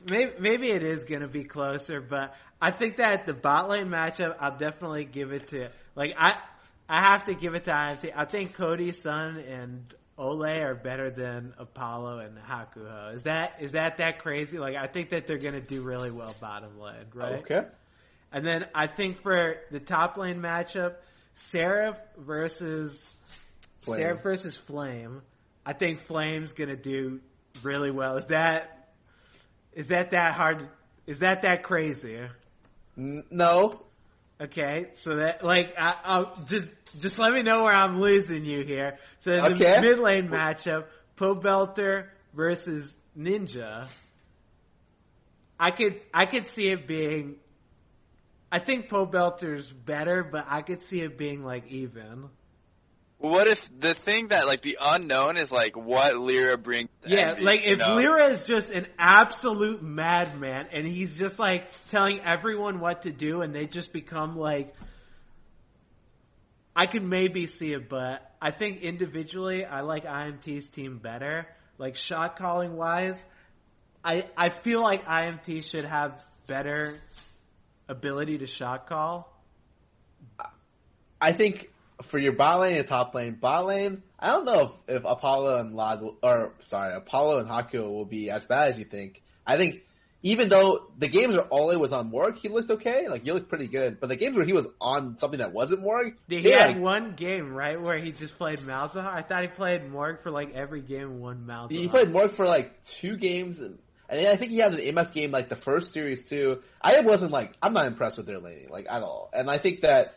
maybe it is going to be closer, but I think that the bot lane matchup, I'll definitely give it to, I have to give it to IMT. I think Cody, Sun, and Ole are better than Apollo and Hakuho. Is that crazy? I think that they're going to do really well bottom lane, right? Okay. And then I think for the top lane matchup, Seraph versus Flame. I think Flame's gonna do really well. Is that hard? Is that crazy? No. Okay, so that I'll just let me know where I'm losing you here. So the mid lane matchup, Pobelter versus Ninja. I could see it being. I think Pobelter's better, but I could see it being even. What if the thing that, the unknown is, what Lyra brings to Envy, if Lyra is just an absolute madman, and he's just, telling everyone what to do, and they just become, I could maybe see it, but I think individually, I like IMT's team better. Shot calling wise, I feel like IMT should have better ability to shot call. I think for your bot lane and top lane, I don't know if Apollo and Apollo and Hakuho will be as bad as you think. I think even though the games where Ole was on Morg, he looked okay. He looked pretty good. But the games where he was on something that wasn't Morg, he had one game, right, where he just played Malzahar. I thought he played Morg for every game and one Malzahar. He played Morg for 2 games, and I think he had an MF game the first series too. I'm not impressed with their laning at all. And I think that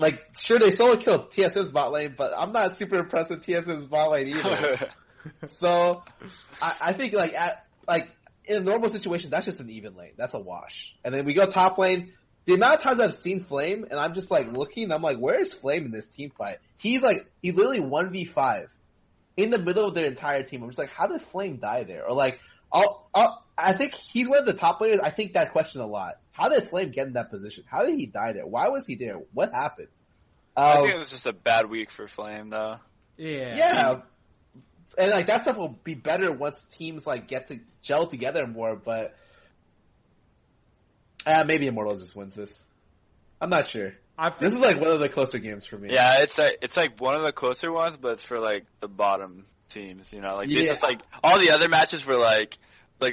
like, sure, they solo killed TSM's bot lane, but I'm not super impressed with TSM's bot lane either. So, I think, like, in a normal situation, that's just an even lane. That's a wash. And then we go top lane. The amount of times I've seen Flame, and I'm just, like, looking, I'm like, where's Flame in this team fight? He literally 1v5 in the middle of their entire team. I'm just like, how did Flame die there? Or, like, I think he's one of the top players. I think that question a lot. How did Flame get in that position? How did he die there? Why was he there? What happened? I think it was just a bad week for Flame, though. Yeah. Yeah. And, like, that stuff will be better once teams, like, get to gel together more, but maybe Immortals just wins this. I'm not sure. This is, like, one of the closer games for me. Yeah, it's like one of the closer ones, but it's for, like, the bottom teams, you know? Like, it's just, like, all the other matches were, like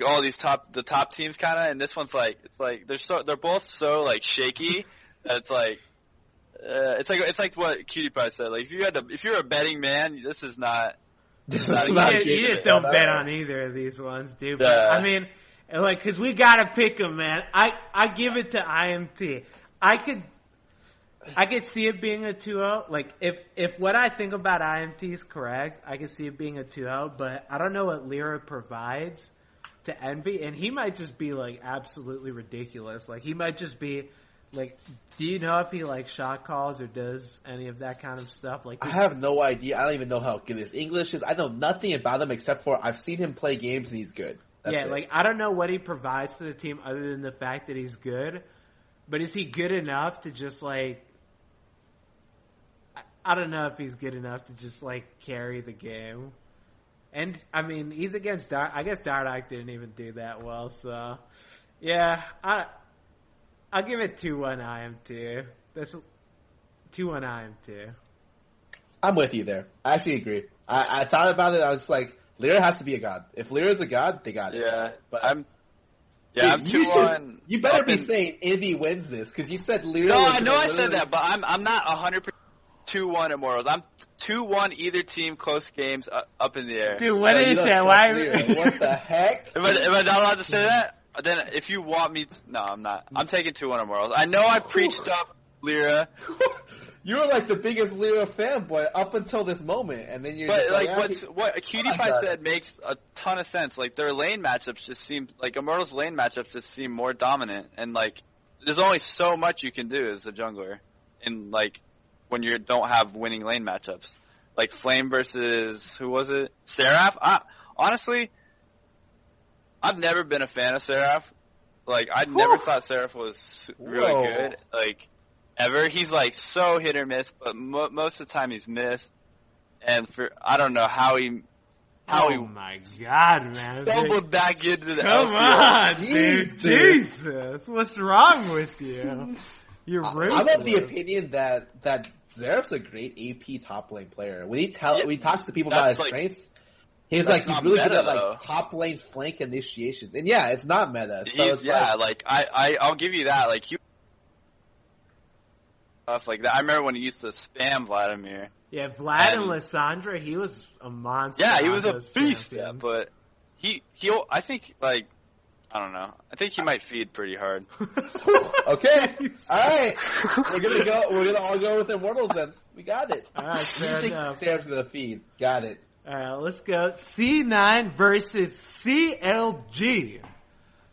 all these the top teams kind of, and this one's, like, it's, like, they're both so, like, shaky that it's, like, it's like what Cutie Pie said. Like, if you're a betting man, this is not. You just don't bet on either of these ones, dude. But, I mean, like, cause we gotta pick them, man. I give it to IMT. I could see it being a 2-0. Like, if what I think about IMT is correct, I could see it being a 2-0, but I don't know what Lyra provides to Envy, and he might just be, like, absolutely ridiculous. Like, he might just be, like, do you know if he, like, shot calls or does any of that kind of stuff? Like, I have no idea. I don't even know how good his English is. I know nothing about him except for I've seen him play games and he's good. That's it. Like, I don't know what he provides to the team other than the fact that he's good, but is he good enough to just, like, I don't know if he's good enough to just, like, carry the game. And, I mean, he's against I guess Dardock didn't even do that well, so, yeah, I'll give it 2-1 IM2. That's 2-1 IM2. I'm with you there. I actually agree. I thought about it. I was like, Lyra has to be a god. If Lyra's a god, they got it. Yeah, but I'm 2-1. You better be saying Envy wins this because you said Lyra. No, I know I said that, but I'm not 100% 2-1 Immortals. I'm 2-1 either team, close games up in the air. Dude, what is that? Why? What the heck? Am I not allowed to say that? Then if you want me no, I'm not. I'm taking 2-1 Immortals. I know I preached up Lyra. You were like the biggest Lyra fanboy up until this moment, and then you're But, just like, what Cutie Pie said makes a ton of sense. Like, their lane matchups just seem, like, Immortals' lane matchups just seem more dominant, and, like, there's only so much you can do as a jungler in, like, when you don't have winning lane matchups. Like, Flame versus, who was it? Seraph? Honestly, I've never been a fan of Seraph. Like, I never thought Seraph was really good. Like, ever. He's, like, so hit or miss, but most of the time he's missed. And I don't know how he my God, man. stumbled back into the Come LCS. on, dude. Jesus. What's wrong with you? You're ruthless. I'm of the opinion that Zeraph's a great AP top lane player. When he talks to people about his strengths, he's really good at like top lane flank initiations. And yeah, it's not meta. So I'll give you that. Like stuff like that. I remember when he used to spam Vladimir. Yeah, Vlad and Lissandra, he was a monster. Yeah, he was a beast. Yeah, but I think, like, I don't know. I think he might feed pretty hard. Okay. All right. We're gonna all go with Immortals then. We got it. All right, fair enough. Sam's gonna feed. Got it. All right, let's go. C9 versus CLG.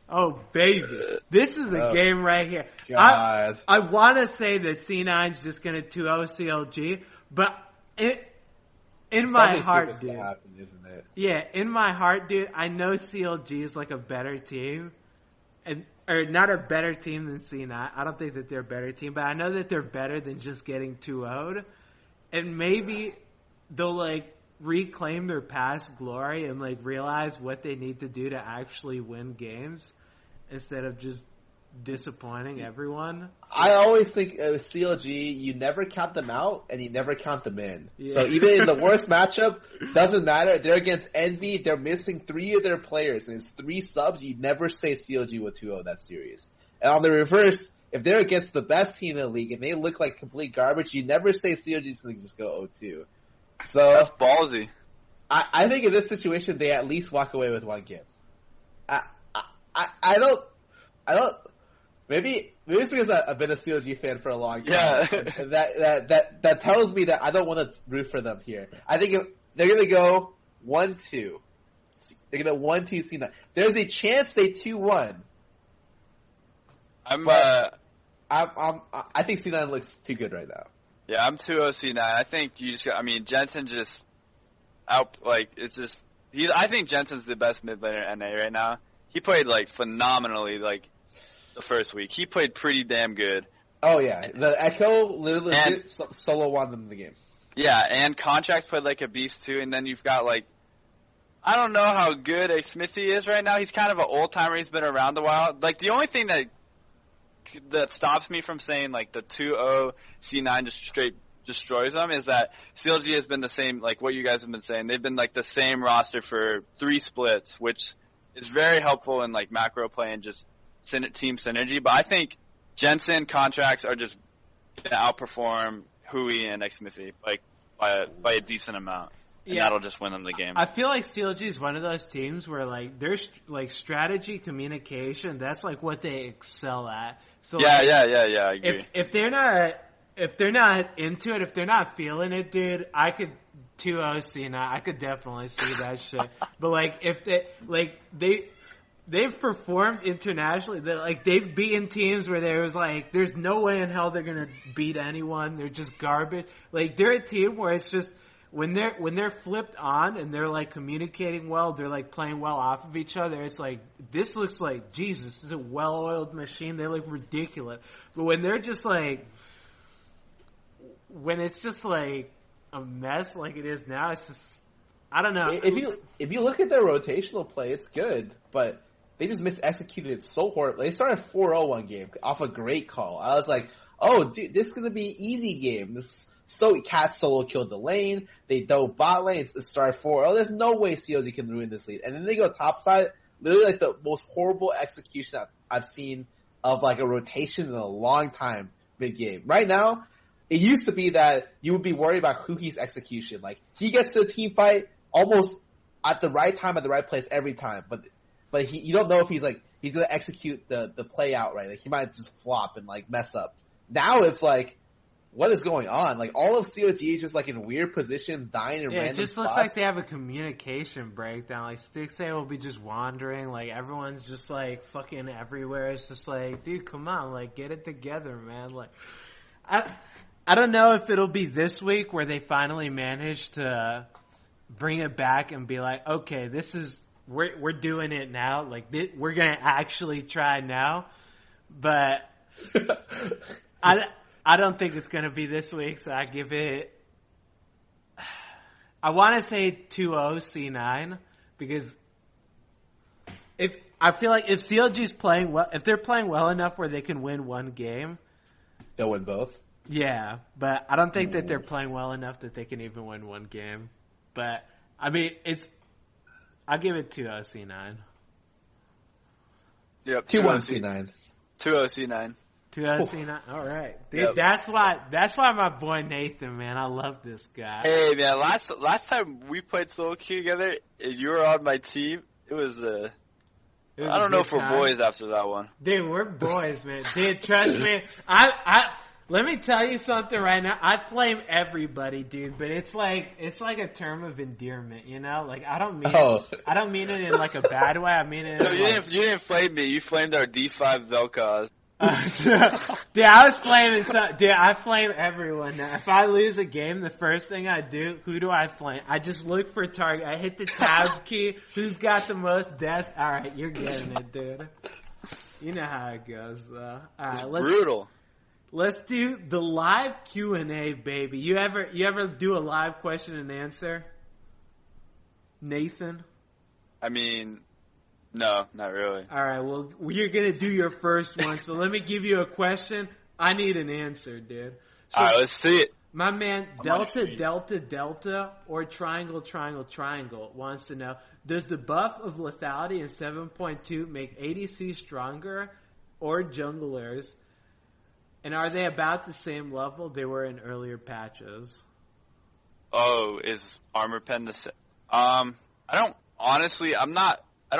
Oh, baby. This is a game right here. God. I want to say that C9's just going to 2-0 CLG, but in my heart, dude. Happen, isn't it? Yeah, in my heart, dude, I know CLG is like a better team. Or not a better team than C9. I don't think that they're a better team, but I know that they're better than just getting 2-0'd. And maybe they'll, like, reclaim their past glory and, like, realize what they need to do to actually win games instead of just disappointing everyone. I always think CLG, you never count them out and you never count them in. Yeah. So even in the worst matchup, doesn't matter. They're against Envy. They're missing 3 of their players and it's 3 subs. You never say CLG will 2-0 that series. And on the reverse, if they're against the best team in the league and they look like complete garbage, you never say CLG's going to just go 0-2. So that's ballsy. I think in this situation they at least walk away with 1 game. I don't Maybe it's because I've been a COG fan for a long time. Yeah. And that tells me that I don't want to root for them here. I think they're gonna go 1-2. They're gonna 1-2 C9. There's a chance they 2-1. I think C9 looks too good right now. Yeah, I'm 2-0 C9. I think Jensen just I think Jensen's the best mid laner in NA right now. He played phenomenally the first week. He played pretty damn good. Oh yeah, the Echo literally solo won them the game. Yeah, and Contracts played like a beast too. And then you've got I don't know how good a Smithy is right now. He's kind of an old timer. He's been around a while. The only thing that stops me from saying the 2-0 C9 just straight destroys them is that CLG has been the same, what you guys have been saying. They've been the same roster for 3 splits, which is very helpful in macro play and just team synergy. But I think Jensen Contracts are just gonna outperform Hui and Xmithy by a decent amount. And that'll just win them the game. I feel like CLG is one of those teams where there's strategy, communication. That's what they excel at. So yeah, I agree. If they're not into it, if they're not feeling it, dude, I could 2-0 C9. I could definitely see that shit. But if they've performed internationally. They've beaten teams where there was there's no way in hell they're gonna beat anyone. They're just garbage. They're a team where it's just when they're flipped on and they're communicating well, they're playing well off of each other. It's this looks like Jesus. This is a well-oiled machine. They look ridiculous. But when they're just when it's just a mess like it is now, it's just I don't know. If you look at their rotational play, it's good, but they just mis-executed it so horribly. They started 4-0 one game off a great call. I was like, oh, dude, this is going to be an easy game. Cat solo killed the lane. They dove bot lane. It started 4-0. There's no way COG can ruin this lead. And then they go topside. Literally the most horrible execution I've seen of a rotation in a long time mid-game. Right now, it used to be that you would be worried about Huki's execution. He gets to a team fight almost at the right time, at the right place every time. But you don't know if he's going to execute the play out right. He might just flop and mess up. Now it's what is going on? All of COG is just in weird positions, dying in random spots. It just looks like they have a communication breakdown. Stixay will be just wandering. Everyone's just fucking everywhere. It's just dude, come on, get it together, man. I don't know if it'll be this week where they finally manage to bring it back and be okay, this is we're doing it now. We're gonna actually try now, but I don't think it's gonna be this week. So I give it. I want to say 2-0 C9 because I feel if CLG's playing well, if they're playing well enough where they can win one game, they'll win both. Yeah, but I don't think that they're playing well enough that they can even win one game. But I'll give it 2-0 C9. Yep, 2-1 C9. 2-0 C9. 2-0 C9. All right, dude. Yep. That's why my boy Nathan, man, I love this guy. Hey, man, last time we played solo queue together, and you were on my team. It was I don't know if we're boys after that one. Dude, we're boys, man. Dude, trust me. Let me tell you something right now. I flame everybody, dude, but it's a term of endearment, you know? I don't mean it in a bad way. I mean it in you didn't flame me. You flamed our D5 Vel'Koz. Dude, I flame everyone now. If I lose a game, the first thing I do, who do I flame? I just look for a target. I hit the tab key. Who's got the most deaths? All right, you're getting it, dude. You know how it goes, though. All right, brutal. Let's do the live Q&A, baby. You ever do a live question and answer? Nathan? I mean, no, not really. All right, well, you're going to do your first one, so let me give you a question. I need an answer, dude. So, all right, let's see it. My man, Delta, or Triangle wants to know, does the buff of lethality in 7.2 make ADC stronger or junglers? And are they about the same level they were in earlier patches? Oh, is Armor Pen the same? I don't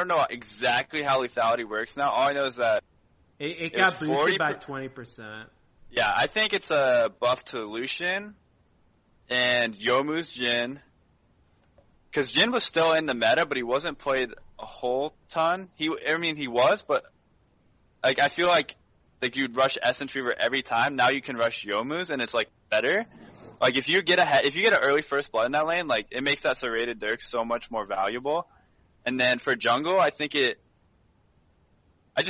know exactly how lethality works now. All I know is that It was got boosted 40 by 20%. Yeah, I think it's a buff to Lucian and Youmuu's Jhin. Because Jhin was still in the meta, but he wasn't played a whole ton. He was, but like I feel like you'd rush Essence Reaver every time. Now you can rush Youmuu's, and it's like better. Like if you get an early first blood in that lane, like it makes that serrated Dirk so much more valuable. And then for jungle, I just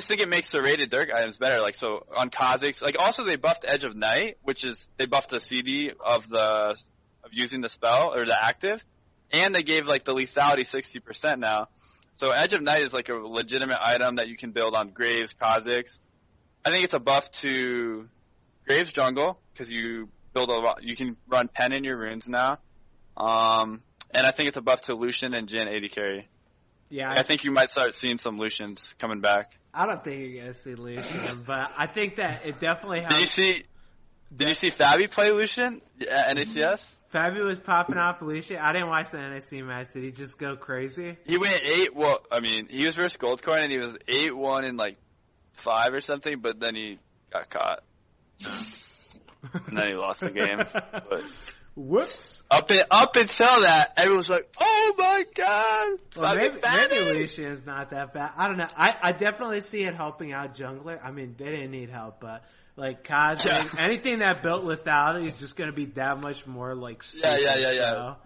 think it makes serrated Dirk items better. Like so on Kha'Zix, like also they buffed Edge of Night, which is they buffed the CD of using the spell or the active, and they gave like the lethality 60% now. So Edge of Night is like a legitimate item that you can build on Graves, Kha'Zix. I think it's a buff to Graves jungle because you can run Pen in your runes now. And I think it's a buff to Lucian and Jhin AD carry. Yeah, I think you might start seeing some Lucians coming back. I don't think you're gonna see Lucian, but I think that it definitely helps. Did you see Fabi play Lucian at NACS? Fabi was popping off Lucian. I didn't watch the NAC match. Did he just go crazy? He went 8. Well, I mean, he was versus Goldcoin and he was 8-1 in like 5 or something, but then he got caught. And then he lost the game. But whoops. Up until that, everyone was like, "Oh my god!" Well, maybe Lucian's not that bad. I don't know. I definitely see it helping out jungler. I mean, they didn't need help, but like Kha'Zix, anything that built lethality is just going to be that much more like. Yeah.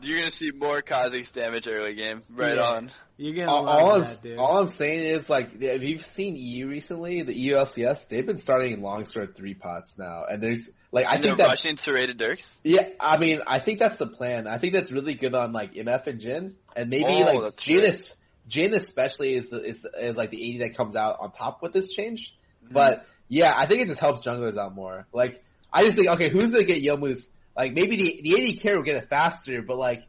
You're going to see more Kha'Zix damage early game. Right on. You're going to love that, dude. All I'm saying is, like, if you've seen EU recently, the EU LCS, they've been starting longsword 3 pots now, and there's like I think that's rushing serrated Dirks. Yeah, I mean, I think that's the plan. I think that's really good on like MF and Jhin, and maybe like Jhin especially is like the AD that comes out on top with this change. Mm-hmm. But yeah, I think it just helps junglers out more. Like I just think, okay, who's gonna get Youmuu's? Like maybe the AD carry will get it faster, but like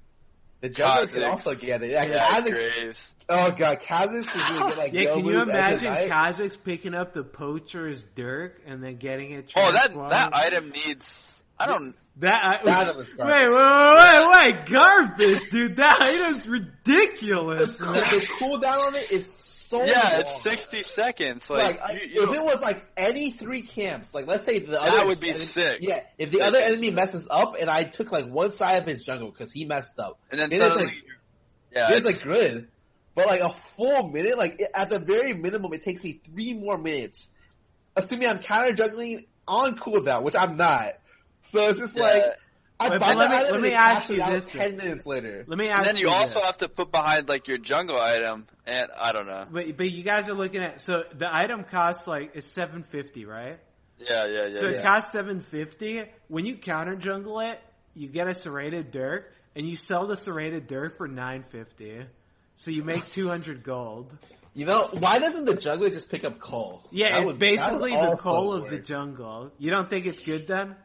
the junglers can also get it. Like, Graves. Oh god, Kha'Zix is gonna get like yeah. Can you imagine Kha'Zix picking up the poacher's Dirk and then getting it? Oh, that item needs. I don't. That item is garbage. Wait, garbage, dude. That item's ridiculous. The cooldown on it is so long. It's 60 seconds. Like if it was like any 3 camps, like let's say that would be sick. Yeah, if the other enemy messes up and I took like one side of his jungle because he messed up, and then suddenly, it's like good. But like a full minute, like at the very minimum, it takes me 3 more minutes. Assuming I'm counter juggling on cooldown, which I'm not. So it's just like let me ask you this: 10 minutes later. Let me ask. And then you also have to put behind like your jungle item, and I don't know. But you guys are looking at the item costs like it's $750, right? Yeah. So it costs $750. When you counter jungle it, you get a serrated Dirk, and you sell the serrated Dirk for $950. So you make 200 gold. You know, why doesn't the jungler just pick up Cole? Yeah, it's basically the Cole of the jungle. You don't think it's good then?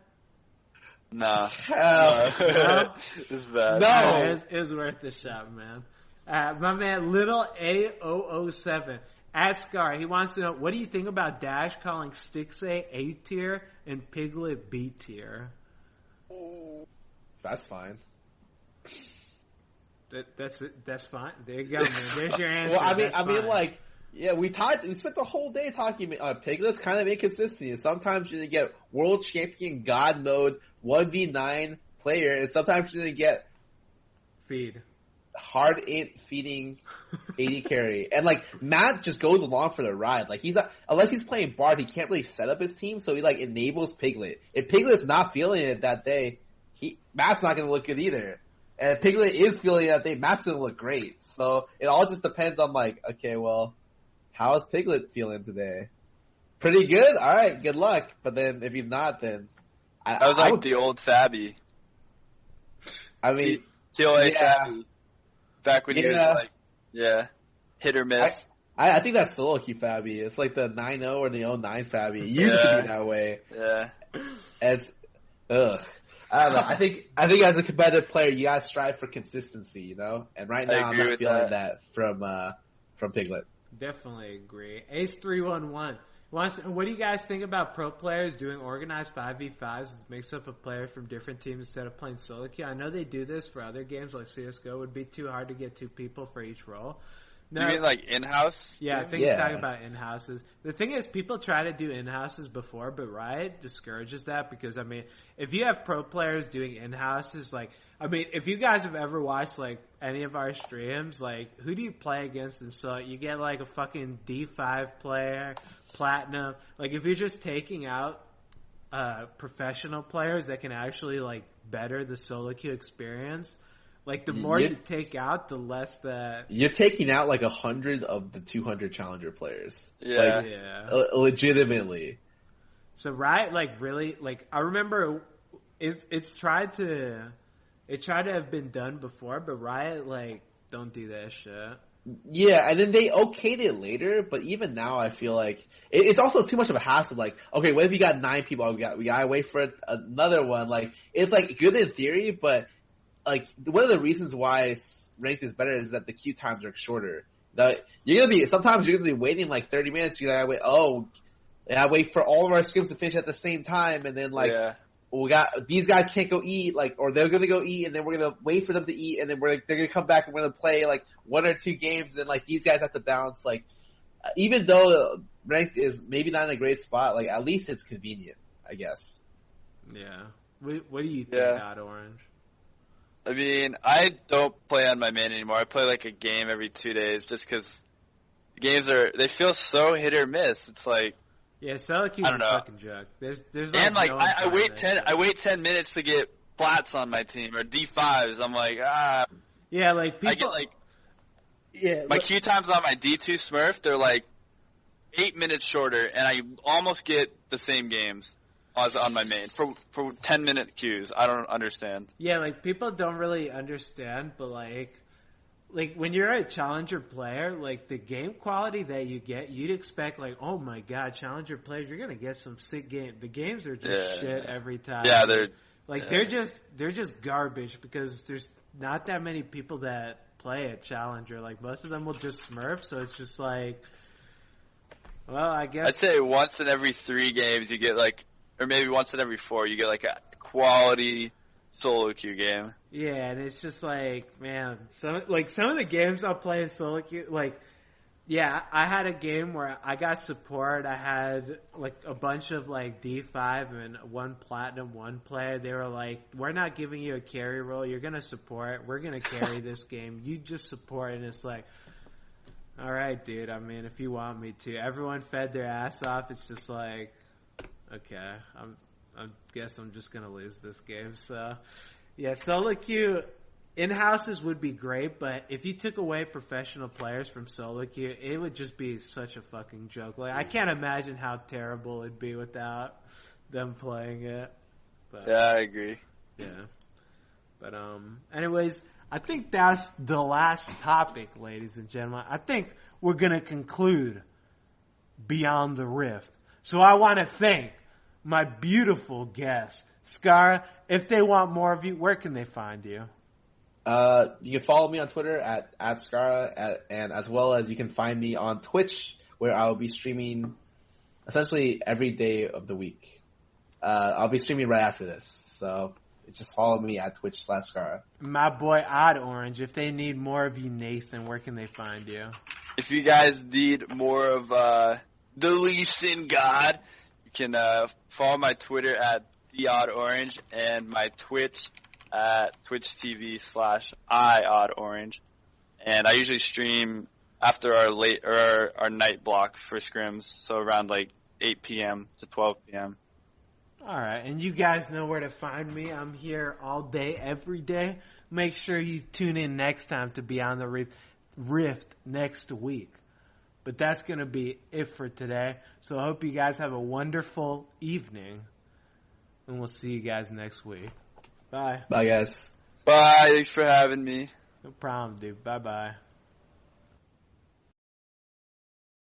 Nah. No. It's bad. No. It was worth the shot, man. My man, Little A007 at Scar, he wants to know, what do you think about Dash calling Stixxay A tier and Piglet B tier? That's fine. That's fine. There you go, man. There's your answer. Well, I mean, like, yeah, we spent the whole day talking. Piglet's kind of inconsistent. Sometimes you're gonna get world champion God mode 1v9 player, and sometimes you're gonna get hard int feeding AD carry, and like Matt just goes along for the ride. Like unless he's playing Bard, he can't really set up his team, so he like enables Piglet. If Piglet's not feeling it that day, Matt's not gonna look good either. And Piglet is feeling that day, Matt's gonna look great. So it all just depends on like, okay, well, how is Piglet feeling today? Pretty good? Alright, good luck. But then if he's not, then I was like the old Fabi. I mean, Fabi. Back when he was like, hit or miss. I think that's solo queue Fabi. It's like the 9-0 or the 09 Fabi. It used to be that way. Yeah. It's, ugh. I don't know. I think as a competitive player, you gotta strive for consistency, you know. And right now, I'm not feeling that from Piglet. Definitely agree. Ace311 what do you guys think about pro players doing organized 5v5s, which makes up a player from different teams instead of playing solo queue? I know they do this for other games like CS:GO. It would be too hard to get 2 people for each role. Do you mean like in-house? Yeah, I think Yeah. he's talking about in-houses. The thing is, people try to do in-houses before, but Riot discourages that because, I mean, if you have pro players doing in-houses, like, I mean, if you guys have ever watched, like, any of our streams, like, who do you play against? And so you get, like, a fucking D5 player, Platinum. Like, if you're just taking out professional players that can actually, like, better the solo queue experience, like, the more you take out, the less that... You're taking out like 100 of the 200 challenger players. Yeah. Like, Yeah. legitimately. So Riot, like, really, like, I remember it's tried to have been done before, but Riot, like, don't do that shit. Yeah, and then they okayed it later, but even now I feel like it's also too much of a hassle. Like, okay, what if you got 9 people? We gotta wait for another one. Like, it's like good in theory, but like one of the reasons why ranked is better is that the queue times are shorter. Sometimes you're gonna be waiting like 30 minutes. You gotta wait. Oh, I wait for all of our scrims to finish at the same time, and then like. Yeah. We got these guys can't go eat, like, or they're gonna go eat, and then we're gonna wait for them to eat, and then they're gonna come back and we're gonna play like 1 or 2 games, and then like these guys have to balance. Like, even though ranked is maybe not in a great spot, like at least it's convenient, I guess. Yeah. What do you think, TheOddOrange? I mean, I don't play on my main anymore. I play like a game every 2 days, just because games they feel so hit or miss. It's like. Yeah, solo queue's a fucking joke. There's like and like no I wait 10 minutes to get flats on my team or D5s. I'm like yeah, like people. I get like my queue times on my D2 Smurf. They're like 8 minutes shorter, and I almost get the same games as on my main for 10-minute queues. I don't understand. Yeah, like people don't really understand, but like when you're a challenger player, like the game quality that you get, you'd expect like, oh my god, challenger players, you're gonna get some sick game. The games are just shit every time. Yeah, they're just garbage because there's not that many people that play at challenger. Like most of them will just smurf, so it's just like, well, I guess I'd say once in every 3 games you get like, or maybe once in every 4 you get like a quality solo queue game. Yeah, and it's just like, man, some of the games I'll play in solo queue, like, yeah, I had a game where I got support. I had like a bunch of like D5 and 1 platinum 1 player. They were like, we're not giving you a carry role. You're gonna support. We're gonna carry this game. You just support. And it's like, all right, dude. I mean, if you want me to. Everyone fed their ass off. It's just like, okay, I guess I'm just gonna lose this game. So, yeah, solo queue in-houses would be great, but if you took away professional players from solo queue, it would just be such a fucking joke. Like, I can't imagine how terrible it'd be without them playing it. But, yeah, I agree. Yeah, but anyways, I think that's the last topic, ladies and gentlemen. I think we're gonna conclude Beyond the Rift. So I want to thank my beautiful guest, Skara. If they want more of you, where can they find you? You can follow me on Twitter at Skara, and as well as you can find me on Twitch, where I will be streaming essentially every day of the week. I'll be streaming right after this, so just follow me at Twitch/Skara. My boy OddOrange. If they need more of you, Nathan, where can they find you? If you guys need more of the Leafs in God, you can follow my Twitter at TheOddOrange and my Twitch at twitch.tv/IOddOrange. And I usually stream after our night block for scrims, so around like 8 p.m. to 12 p.m. All right, and you guys know where to find me. I'm here all day, every day. Make sure you tune in next time to Beyond the Rift next week. But that's going to be it for today. So I hope you guys have a wonderful evening. And we'll see you guys next week. Bye. Bye, guys. Bye. Thanks for having me. No problem, dude. Bye-bye.